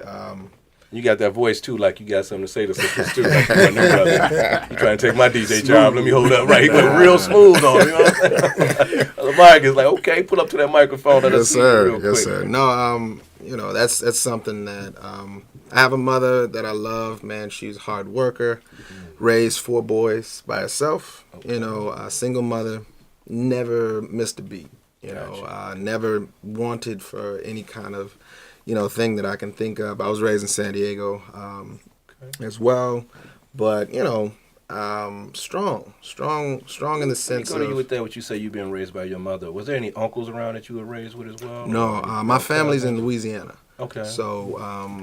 You got that voice too, like you got something to say to sisters too. Like you trying to take my DJ job? Let me hold up, right? He went real smooth on, you know what I'm saying? Marcus, like, okay, pull up to that microphone. Let us Yes, see you sir. real Yes, quick. sir. No, you know, that's something that I have a mother that I love. Man, she's a hard worker. Raised 4 boys by herself. Okay. You know, a single mother. Never missed a beat. You know, never wanted for any kind of, you know, thing that I can think of. I was raised in San Diego as well, but you know, strong in the sense Go to you of. with that. What you say you been raised by your mother. Was there any uncles around that you were raised with as well? No, my family's in Louisiana. Okay. So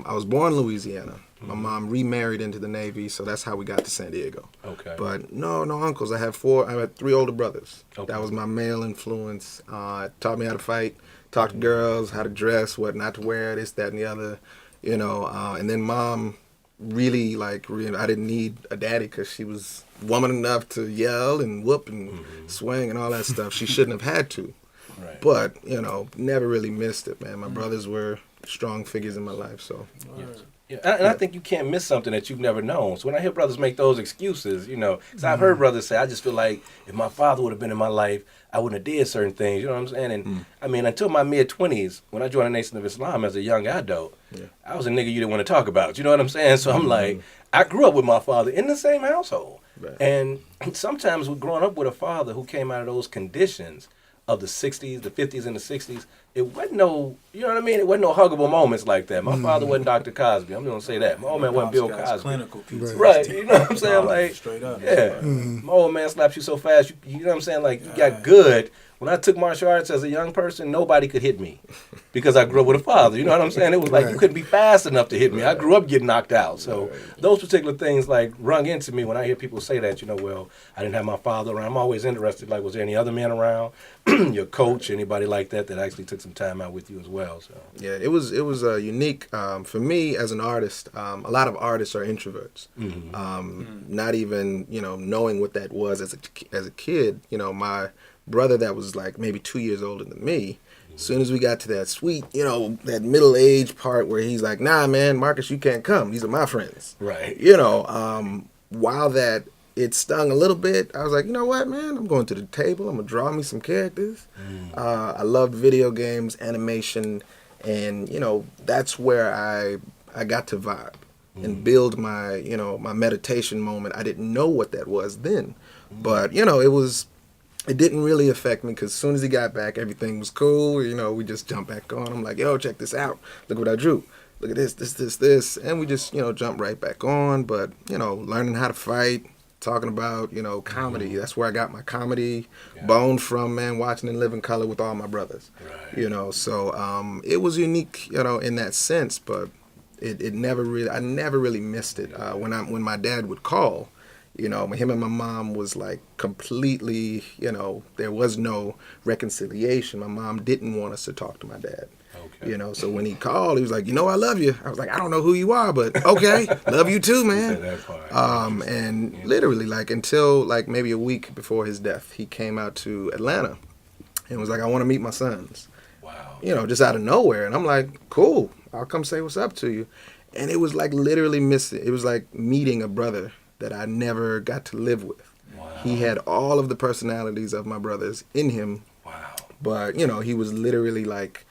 I was born in Louisiana. My mom remarried into the Navy, so that's how we got to San Diego. Okay. But no uncles. I had 3 older brothers. Okay. That was my male influence. Taught me how to fight, talk to girls, how to dress, what not to wear, this, that, and the other. You know, and then mom really I didn't need a daddy because she was woman enough to yell and whoop and swing and all that stuff. She shouldn't have had to. Right. But, you know, never really missed it, man. My brothers were strong figures in my life, so. Yes. Yeah, and I think you can't miss something that you've never known. So when I hear brothers make those excuses, you know, because I've heard brothers say, I just feel like if my father would have been in my life, I wouldn't have did certain things. You know what I'm saying? And I mean, until my mid-20s, when I joined the Nation of Islam as a young adult, I was a nigga you didn't want to talk about. You know what I'm saying? So I'm like, I grew up with my father in the same household. Right. And sometimes with growing up with a father who came out of those conditions of the 60s, the 50s, and the 60s, it wasn't no, you know what I mean? It wasn't no huggable moments like that. My father wasn't Dr. Cosby. I'm going to say that. My old man wasn't Bill Cosby. Clinical PTSD. Right, you know what I'm saying? Like, Straight up. yeah. My old man slapped you so fast, you know what I'm saying? Like, you got good. When I took martial arts as a young person, nobody could hit me because I grew up with a father. You know what I'm saying? It was like you couldn't be fast enough to hit me. I grew up getting knocked out. So those particular things like rung into me when I hear people say that, you know, well, I didn't have my father around. I'm always interested, like, was there any other men around? Your coach, anybody like that actually took some time out with you as well. So Yeah, it was unique for me as an artist. A lot of artists are introverts. Not even knowing what that was as a kid. You know, my brother that was like maybe 2 years older than me. As soon as we got to that sweet, that middle age part where he's like, "Nah, man, Marcus, you can't come. These are my friends." right. While that it stung a little bit, I was like, you know what, man? I'm going to the table. I'm gonna draw me some characters. I loved video games, animation, and that's where I got to vibe and build my my meditation moment. I didn't know what that was then, but it didn't really affect me because as soon as he got back, everything was cool. We just jumped back on. I'm like, yo, check this out. Look what I drew. Look at this. And we just, jumped right back on. But, learning how to fight, talking about, comedy. That's where I got my comedy bone from, man, watching In Living Color with all my brothers. Right. So it was unique, in that sense. But I never really missed it. When my dad would call, him and my mom was like completely, there was no reconciliation. My mom didn't want us to talk to my dad. Okay. So when he called, he was like, I love you. I was like, I don't know who you are, but okay, love you too, man. That part. And literally like until like maybe a week before his death, he came out to Atlanta and was like, I want to meet my sons. Wow. Just out of nowhere. And I'm like, cool, I'll come say what's up to you. And it was like literally missing. It was like meeting a brother that I never got to live with. Wow. He had all of the personalities of my brothers in him. Wow. But, he was literally like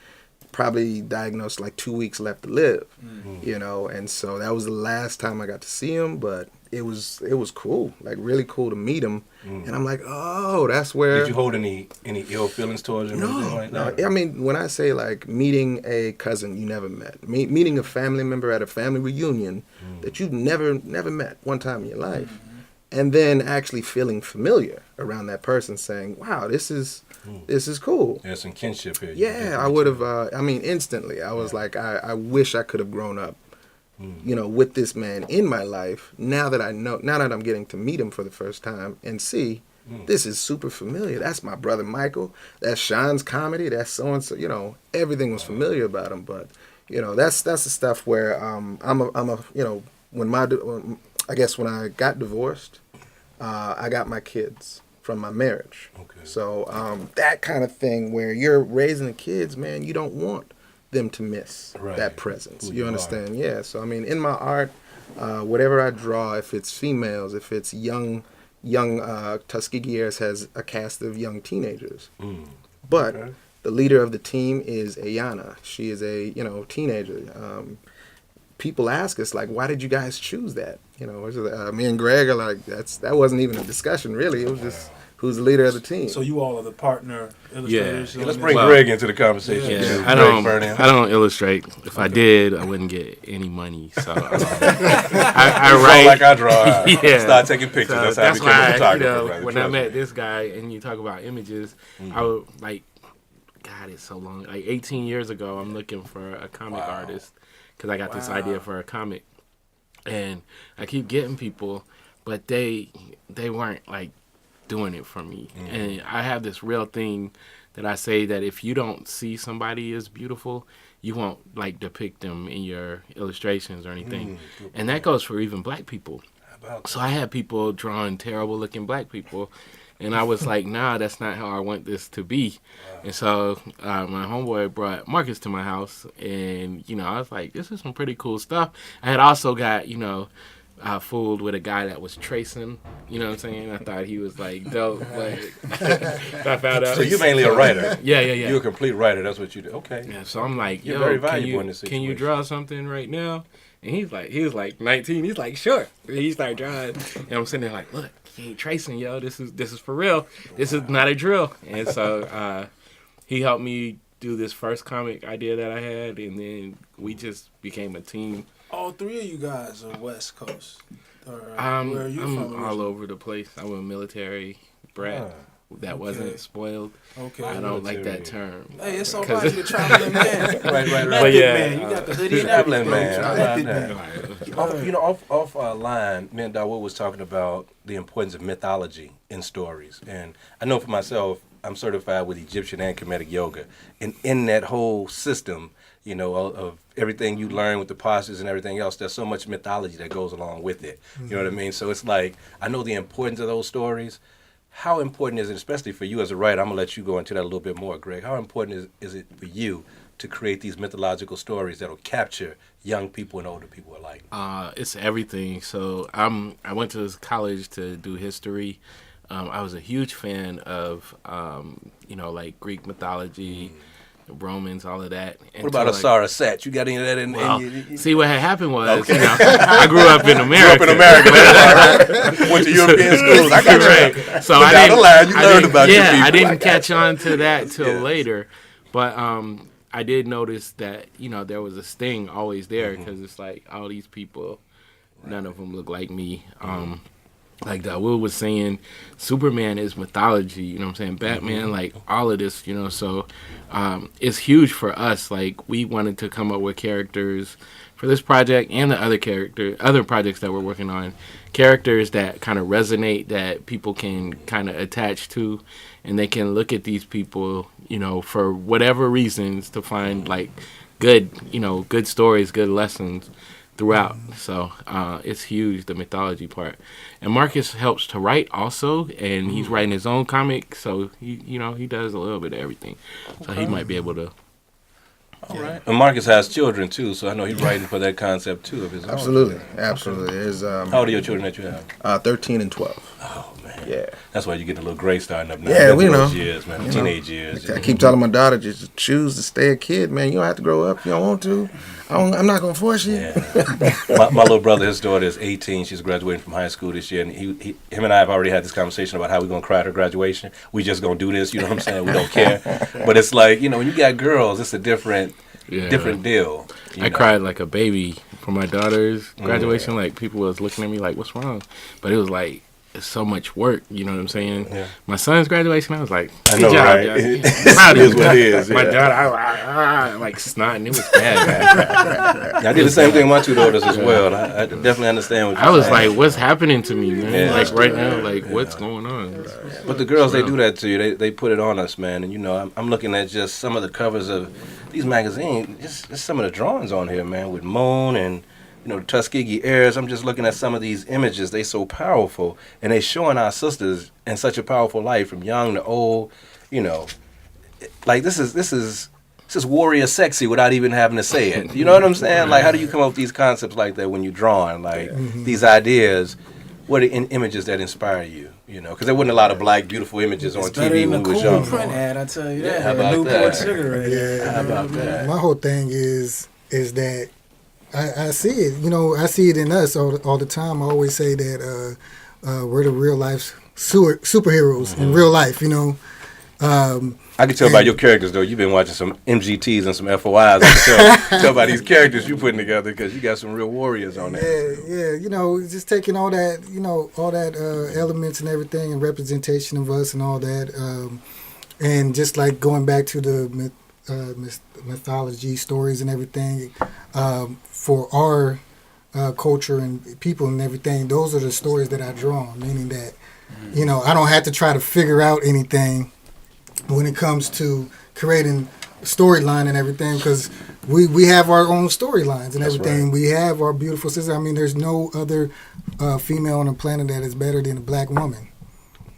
probably diagnosed like 2 weeks left to live, and so that was the last time I got to see him, but it was cool, like really cool to meet him. And I'm like, oh, that's where. Did you hold any ill feelings towards him? Or anything like that? No. I mean, when I say like meeting a cousin you never met, meeting a family member at a family reunion that you've never met one time in your life, and then actually feeling familiar around that person, saying, wow, this is cool. There's some kinship here. Yeah, I would have. I mean, instantly, I was like, I wish I could have grown up, with this man in my life. Now that I'm getting to meet him for the first time and see, this is super familiar. That's my brother Michael. That's Sean's comedy. That's so and so. Everything was familiar about him. But that's the stuff where when I got divorced, I got my kids from my marriage. Okay. So that kind of thing where you're raising the kids, man, you don't want them to miss that presence. You understand? Yeah. So I mean, in my art, whatever I draw, if it's females, if it's young Tuskegee Airs has a cast of young teenagers. But the leader of the team is Ayana. She is a teenager. People ask us like, why did you guys choose that? Me and Greg are like, that wasn't even a discussion really. It was just who's the leader of the team. So you all are the partner illustrators. Let's bring Greg into the conversation. Yeah, I don't illustrate. If I did, I wouldn't get any money. So I write like I draw. Yeah. Start taking pictures. So that's how I became a photographer. Right? When I met this guy and you talk about images, I would like, God, it's so long. Like 18 years ago, I'm looking for a comic artist because I got this idea for a comic, and I keep getting people, but they weren't like doing it for me. And I have this real thing that I say that if you don't see somebody as beautiful, you won't like depict them in your illustrations or anything. And that goes for even black people. So I had people drawing terrible looking black people, and I was like, nah, that's not how I want this to be. And so my homeboy brought Marcus to my house, and I was like, this is some pretty cool stuff. I had also got fooled with a guy that was tracing, you know what I'm saying? I thought he was like dope, but I found out. So you're mainly a writer. Yeah. You're a complete writer. That's what you do. Okay. Yeah. So I'm like, you're very valuable in this can situation. you draw something right now? And he was like 19. He's like, sure. And he started drawing, and I'm sitting there like, look, he ain't tracing, yo. This is for real. This is not a drill. And so he helped me do this first comic idea that I had, and then we just became a team. All three of you guys are West Coast. Where are you I'm from? all over the place. I'm a military brat that wasn't spoiled. Okay. I don't like that term. Hey, it's all right. You're a traveling man. Right. But yeah, man. You got the hoodie and traveling everything. man. Off line, me and Dawood was talking about the importance of mythology in stories. And I know for myself, I'm certified with Egyptian and Kemetic yoga. And in that whole system, of everything you learn with the postures and everything else, there's so much mythology that goes along with it. You know what I mean? So it's like, I know the importance of those stories. How important is it, especially for you as a writer? I'm going to let you go into that a little bit more, Greg. How important is it for you to create these mythological stories that will capture young people and older people alike? It's everything. So I went to college to do history. I was a huge fan of, like Greek mythology, Romans, all of that. What about Asara Set? You got any of that in See, what had happened was, I grew up in America. Went to European schools. I got you. Right. So I down the line, you learned about your people. I didn't catch on to that till later. But I did notice that, there was a sting always there because it's like all these people, none of them look like me. Like Dawood was saying, Superman is mythology, you know what I'm saying? Batman, like all of this, so it's huge for us. Like we wanted to come up with characters for this project and the other projects that we're working on, characters that kind of resonate, that people can kind of attach to, and they can look at these people, for whatever reasons to find like good stories, good lessons throughout. So it's huge, the mythology part. And Marcus helps to write also, and he's writing his own comic, so he does a little bit of everything. So he might be able to. All right. And Marcus has children too, so I know he's writing for that concept too of his own. Absolutely. There's how old are your children that you have? 13 and 12. Oh man. Yeah. That's why you get the little gray starting up now. Yeah, That's we those know. years, man. The teenage years. I keep telling my daughter, just choose to stay a kid, man. You don't have to grow up if you don't want to. I'm not gonna force you. Yeah. my little brother, his daughter is 18. She's graduating from high school this year, and him and I have already had this conversation about how we're gonna cry at her graduation. We just gonna do this, you know what I'm saying? We don't care. But it's like, you know, when you got girls, it's a different deal. I cried like a baby for my daughter's graduation. Like, people was looking at me like, "What's wrong?" But it was like, it's so much work. You know what I'm saying? Yeah. My son's graduation, I was like, I know, "Good job, right? guys." It is what it is. My Yeah. daughter, I like snotting. It was bad. I did the same thing with my two daughters as well. I definitely understand what you're I was saying. like, "What's happening to me, man? Yeah. Like right now, like what's going on?" But the girls, they do that to you. They put it on us, man. And, you know, I'm looking at just some of the covers of these magazines, just some of the drawings on here, man, with Moon and, you know, the Tuskegee heirs. I'm just looking at some of these images. They so powerful. And they showing our sisters in such a powerful life, from young to old, you know. Like, this is warrior sexy without even having to say it. You know what I'm saying? Like, how do you come up with these concepts like that when you're drawing? Like, these ideas, what are images that inspire you? You know, because there wasn't a lot of black, beautiful images on TV when we was young. print ad, I tell you Yeah, that. how about Newport that? cigarette. Yeah. How about that? My whole thing is that I see it. You know, I see it in us all the time. I always say that we're the real life superheroes in real life. You know. I can tell by your characters, though. You've been watching some MGTs and some FOIs. I can tell by these characters you putting together, because you got some real warriors on there. Yeah. You know, just taking all that, elements and everything, and representation of us and all that, and just like going back to the mythology stories and everything, for our culture and people and everything. Those are the stories that I draw. Meaning that, you know, I don't have to try to figure out anything when it comes to creating storyline and everything, because we have our own storylines and everything. Right. We have our beautiful sisters. I mean, there's no other female on the planet that is better than a black woman.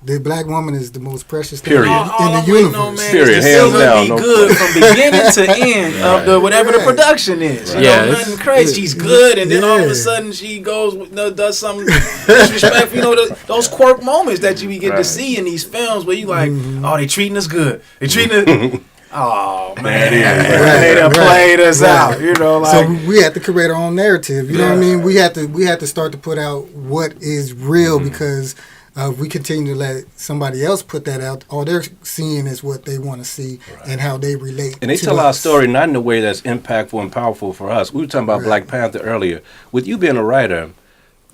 The black woman is the most precious thing in the universe. Period. Hands down. Be good from beginning to end of the whatever the production is. You know, nothing crazy. She's good, and then all of a sudden she goes, does something disrespectful. You know, those quirk moments that you get to see in these films where you like, oh, they treating us good. They treating us. Oh man, they done played us out. You know, like, so we have to create our own narrative. You know what I mean? We have to start to put out what is real, because if we continue to let somebody else put that out, all they're seeing is what they want to see and how they relate. And they to tell us. our story not in a way that's impactful and powerful for us. We were talking about Black Panther earlier. With you being a writer,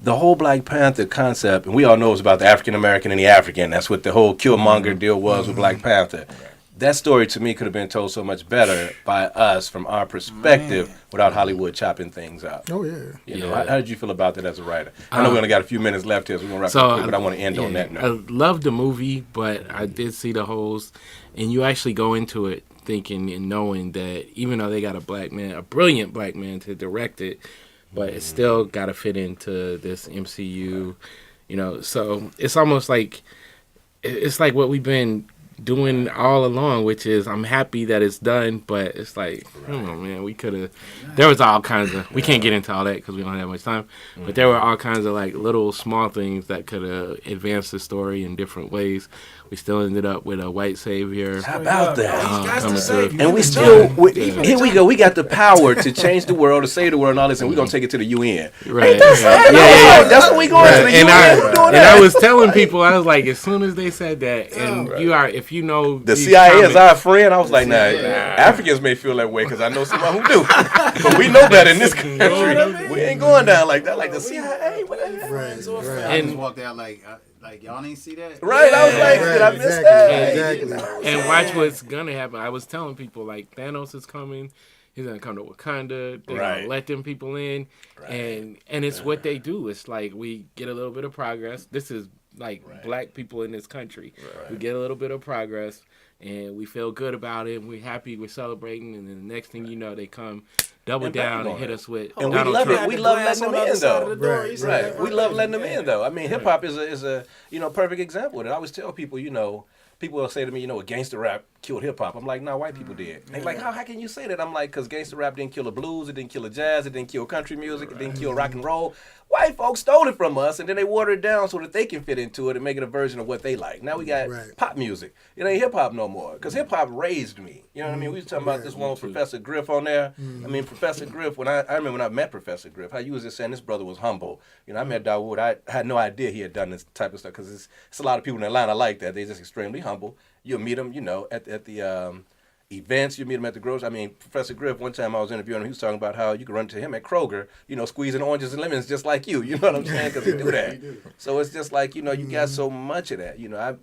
the whole Black Panther concept, and we all know it's about the African American and the African. That's what the whole Killmonger deal was with Black Panther. That story to me could have been told so much better by us from our perspective without Hollywood chopping things out. Oh yeah. You know, how did you feel about that as a writer? I know we only got a few minutes left here, so we're gonna wrap up quick, but I want to end on that note. I loved the movie, but I did see the holes, and you actually go into it thinking and knowing that even though they got a brilliant black man to direct it, but it still got to fit into this MCU, you know. So it's almost like what we've been doing all along, which is I'm happy that it's done, but it's like, come on, man, we could have. There was all kinds of. We can't get into all that because we don't have much time. But there were all kinds of like little small things that could have advanced the story in different ways. We still ended up with a white savior. How about that? Coming through. And we still, here we go. We got the power to change the world, to save the world, and all this, and we're gonna take it to the UN. Right. That's what we going to the UN. I was telling people, I was like, as soon as they said that, and if you know the CIA is our friend, I was like, nah, Africans may feel that way because I know someone who do, but we know better in this country. We ain't going down like that, like the CIA. Right. I just walked out like y'all ain't see that? Right, I was like, did I miss that? Exactly. And watch what's gonna happen. I was telling people like Thanos is coming. He's gonna come to Wakanda. They're gonna let them people in, and it's what they do. It's like we get a little bit of progress. This is like black people in this country. We get a little bit of progress, and we feel good about it. And we're happy. We're celebrating, and then the next thing you know, they come double down and hit us with. And we Donald love Trump. it. We love letting them in, though. Right. We love letting them in, though. I mean, hip hop is a perfect example. And I always tell people, people will say to me, a gangster rap killed hip hop. I'm like, no, white people did. They're like, how can you say that? I'm like, because gangster rap didn't kill the blues, it didn't kill the jazz, it didn't kill country music, it didn't kill rock and roll. White folks stole it from us, and then they watered it down so that they can fit into it and make it a version of what they like. Now we got pop music. It ain't hip hop no more, because hip hop raised me. You know what I mean? We was talking about this one with Professor Griff on there. I mean, Professor Griff, I remember when I met Professor Griff, how you was just saying this brother was humble. You know, I met Dawood. I had no idea he had done this type of stuff, because it's a lot of people in Atlanta like that. They're just extremely humble. You'll meet them, you know, at the events. You meet him at the grocery. I mean, Professor Griff, one time I was interviewing him, he was talking about how you could run to him at Kroger, you know, squeezing oranges and lemons just like you. You know what I'm saying? Because he do that. So it's just like, you know, you got so much of that. You know,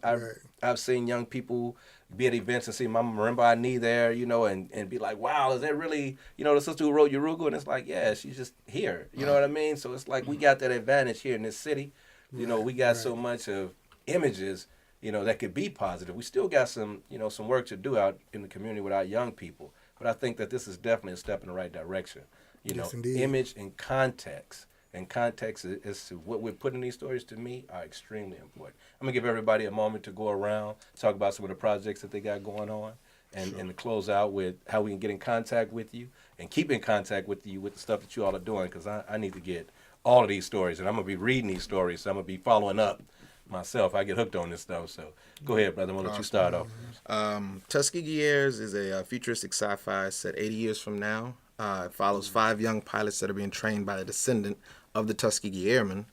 I've seen young people be at events and see Mama Marimba Ani there, you know, and be like, wow, is that really, you know, the sister who wrote Yorugu? And it's like, yeah, she's just here. You know what I mean? So it's like we got that advantage here in this city. You know, we got so much of images, you know, that could be positive. We still got some, you know, some work to do out in the community with our young people. But I think that this is definitely a step in the right direction. You know, image and context. And context as to what we're putting in these stories, to me, are extremely important. I'm going to give everybody a moment to go around, talk about some of the projects that they got going on, and to close out with how we can get in contact with you and keep in contact with you with the stuff that you all are doing, because I need to get all of these stories, and I'm going to be reading these stories, so I'm going to be following up myself. I get hooked on this stuff, so go ahead, brother. I'm going to let you start off. Tuskegee Airs is a futuristic sci-fi set 80 years from now. It follows 5 young pilots that are being trained by a descendant of the Tuskegee Airmen.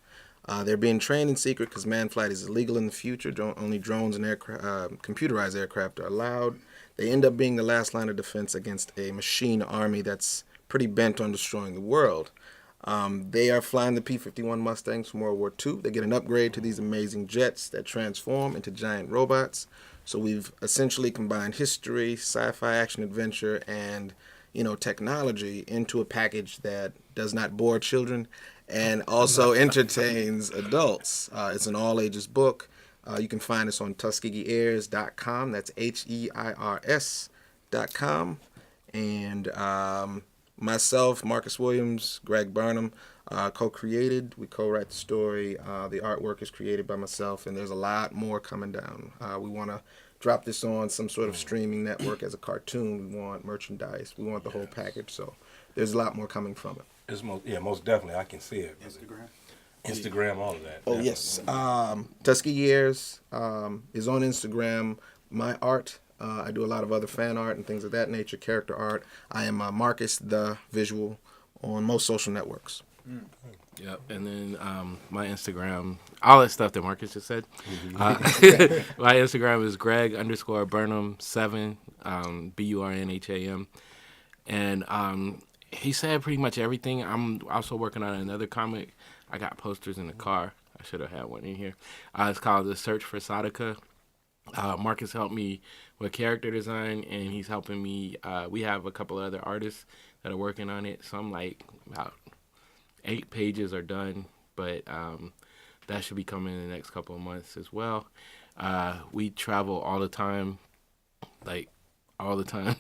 They're being trained in secret because man flight is illegal in the future. Only drones and computerized aircraft are allowed. They end up being the last line of defense against a machine army that's pretty bent on destroying the world. They are flying the P-51 Mustangs from World War II. They get an upgrade to these amazing jets that transform into giant robots. So we've essentially combined history, sci-fi, action, adventure, and technology into a package that does not bore children and also entertains adults. It's an all-ages book. You can find us on TuskegeeAirs.com. That's HEIRS.com. And myself, Marcus Williams, Greg Burnham, co-created. We co-write the story. The artwork is created by myself, and there's a lot more coming down. We want to drop this on some sort of streaming network as a cartoon. We want merchandise. We want the whole package. So there's a lot more coming from it. It's most definitely. I can see it. Instagram, all of that. Oh, definitely. yes. Tuskegee Airs is on Instagram. My art. I do a lot of other fan art and things of that nature, character art. I am Marcus the Visual on most social networks. Yep, and then my Instagram, all that stuff that Marcus just said. My Instagram is Greg_Burnham7, BURNHAM. And he said pretty much everything. I'm also working on another comic. I got posters in the car. I should have had one in here. It's called The Search for Sadaka. Marcus helped me with character design, and he's helping me. We have a couple of other artists that are working on it. So I'm like about 8 pages are done, but that should be coming in the next couple of months as well. We travel all the time,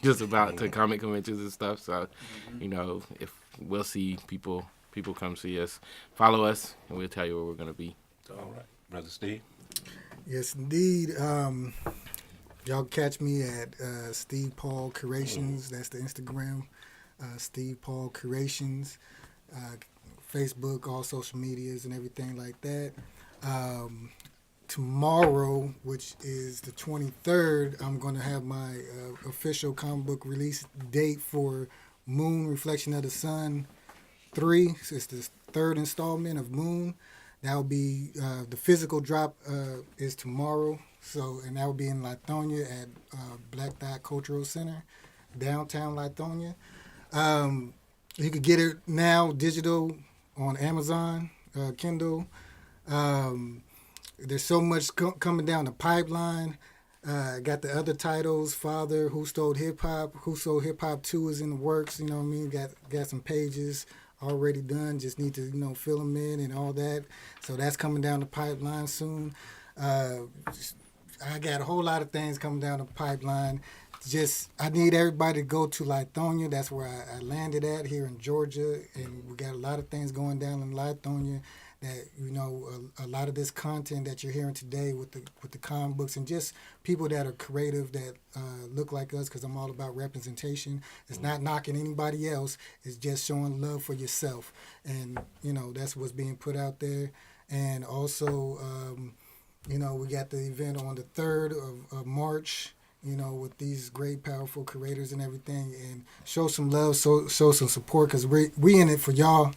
just about to comic conventions and stuff. So, if we'll see people come see us, follow us, and we'll tell you where we're going to be. All right. Brother Steve? Yes, indeed. Y'all catch me at Steve Paul Curations. That's the Instagram. Steve Paul Curations. Facebook, all social medias and everything like that. Tomorrow, which is the 23rd, I'm going to have my official comic book release date for Moon Reflection of the Sun 3. It's the 3rd installment of Moon. That will be, the physical drop is tomorrow. And that will be in Lithonia at Black Dot Cultural Center, downtown Lithonia. You could get it now, digital, on Amazon, Kindle. There's so much coming down the pipeline. Got the other titles, Father, Who Stole Hip Hop, Who Stole Hip Hop 2 is in the works, you know what I mean? Got some pages already done, just need to, fill them in and all that. So that's coming down the pipeline soon. I got a whole lot of things coming down the pipeline. I need everybody to go to Lithonia. That's where I landed at here in Georgia, and we got a lot of things going down in Lithonia that a lot of this content that you're hearing today with the comic books and just people that are creative that look like us, because I'm all about representation. It's not knocking anybody else. It's just showing love for yourself, and that's what's being put out there. And also, we got the event on the 3rd of March. With these great, powerful creators and everything, and show some love, show some support, because we in it for y'all,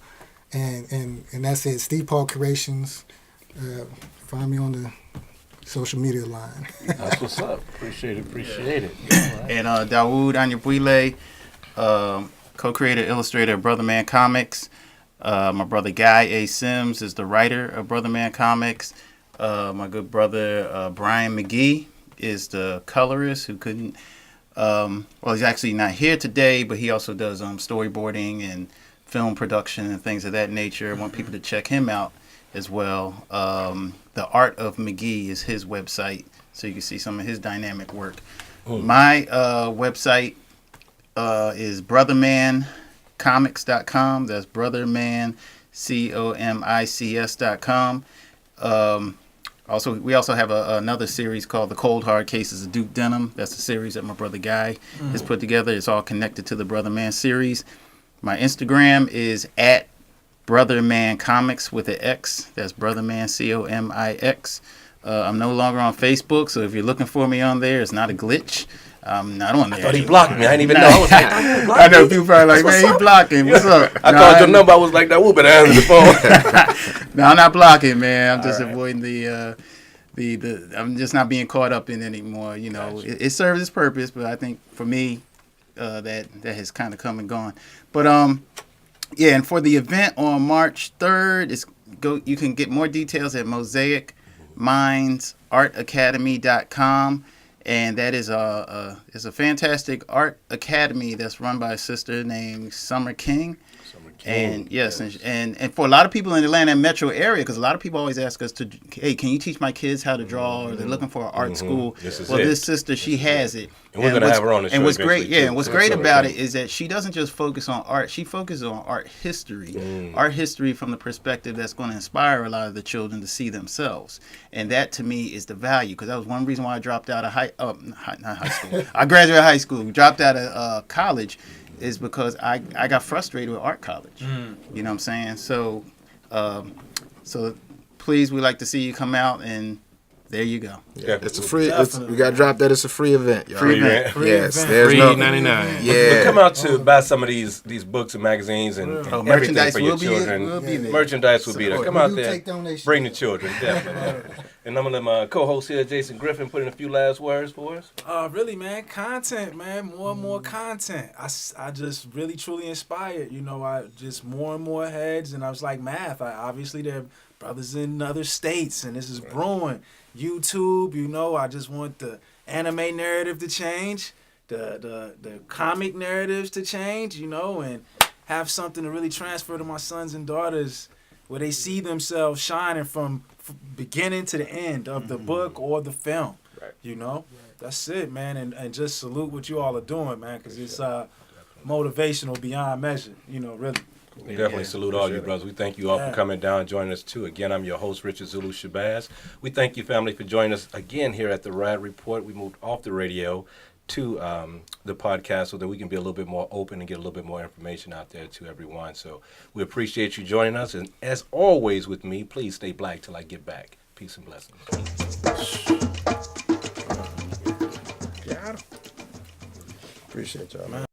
and that's it. Steve Paul Creations. Find me on the social media line. That's what's up. Appreciate it. And Dawood Anyabwile, co-creator, illustrator of Brother Man Comics. My brother Guy A. Sims is the writer of Brother Man Comics. My good brother Brian McGee is the colorist who couldn't, he's actually not here today, but he also does storyboarding and film production and things of that nature. I want people to check him out as well. The Art of McGee is his website, so you can see some of his dynamic work. My website is brothermancomics.com. That's brothermancomics.com. We also have another series called The Cold Hard Cases of Duke Denham. That's a series that my brother Guy has put together. It's all connected to the Brother Man series. My Instagram is at Brother Man Comics with an X. That's Brother Man Comix. I'm no longer on Facebook, so if you're looking for me on there, it's not a glitch. I'm not on there. I thought he blocked me. I didn't even know. I was like, I know people probably like, man, he blocking. What's up? I called your number. I was like, that better answer the phone. No, I'm not blocking, man. I'm just avoiding the I'm just not being caught up in it anymore. Gotcha. It serves its purpose, but I think for me, that has kind of come and gone. But and for the event on March 3rd, you can get more details at mosaicmindsartacademy.com. And that is a fantastic art academy that's run by a sister named Summer King. And yes. And for a lot of people in the Atlanta metro area, because a lot of people always ask us hey, can you teach my kids how to draw? Or they're looking for an art school. This sister, she has it. And we're going to have her on the show. And what's great, and what's great about it is that she doesn't just focus on art. She focuses on art history. Art history from the perspective that's going to inspire a lot of the children to see themselves. And that, to me, is the value. Because that was one reason why I dropped out of not high school. I graduated high school. Dropped out of college. Is because I got frustrated with art college. You know what I'm saying? So please, we'd like to see you come out, and there you go. Yeah, it's a free. We got to drop that. It's a free event. Y'all. Free event. Yes, there's no $3.99. Yeah, but come out to buy some of these books and magazines and merchandise for your will children. Will be there. Merchandise will be there. Come out there, take donations. bring the children, definitely. And I'm gonna let my co-host here, Jason Griffin, put in a few last words for us. Really, man, content, man, more and more content. I just really truly inspired. I just more and more heads, and I was like math. Obviously there are brothers in other states, and this is brewing. YouTube, I just want the anime narrative to change, the comic narratives to change, and have something to really transfer to my sons and daughters where they see themselves shining from beginning to the end of the book or the film. Right. That's it, man. And just salute what you all are doing, man, because it's motivational beyond measure, really. We definitely salute all you brothers. We thank you all for coming down and joining us too. Again, I'm your host, Richard Zulu Shabazz. We thank you, family, for joining us again here at the Riot Report. We moved off the radio to the podcast so that we can be a little bit more open and get a little bit more information out there to everyone. So we appreciate you joining us. And as always with me, please stay black till I get back. Peace and blessings. Appreciate y'all, man.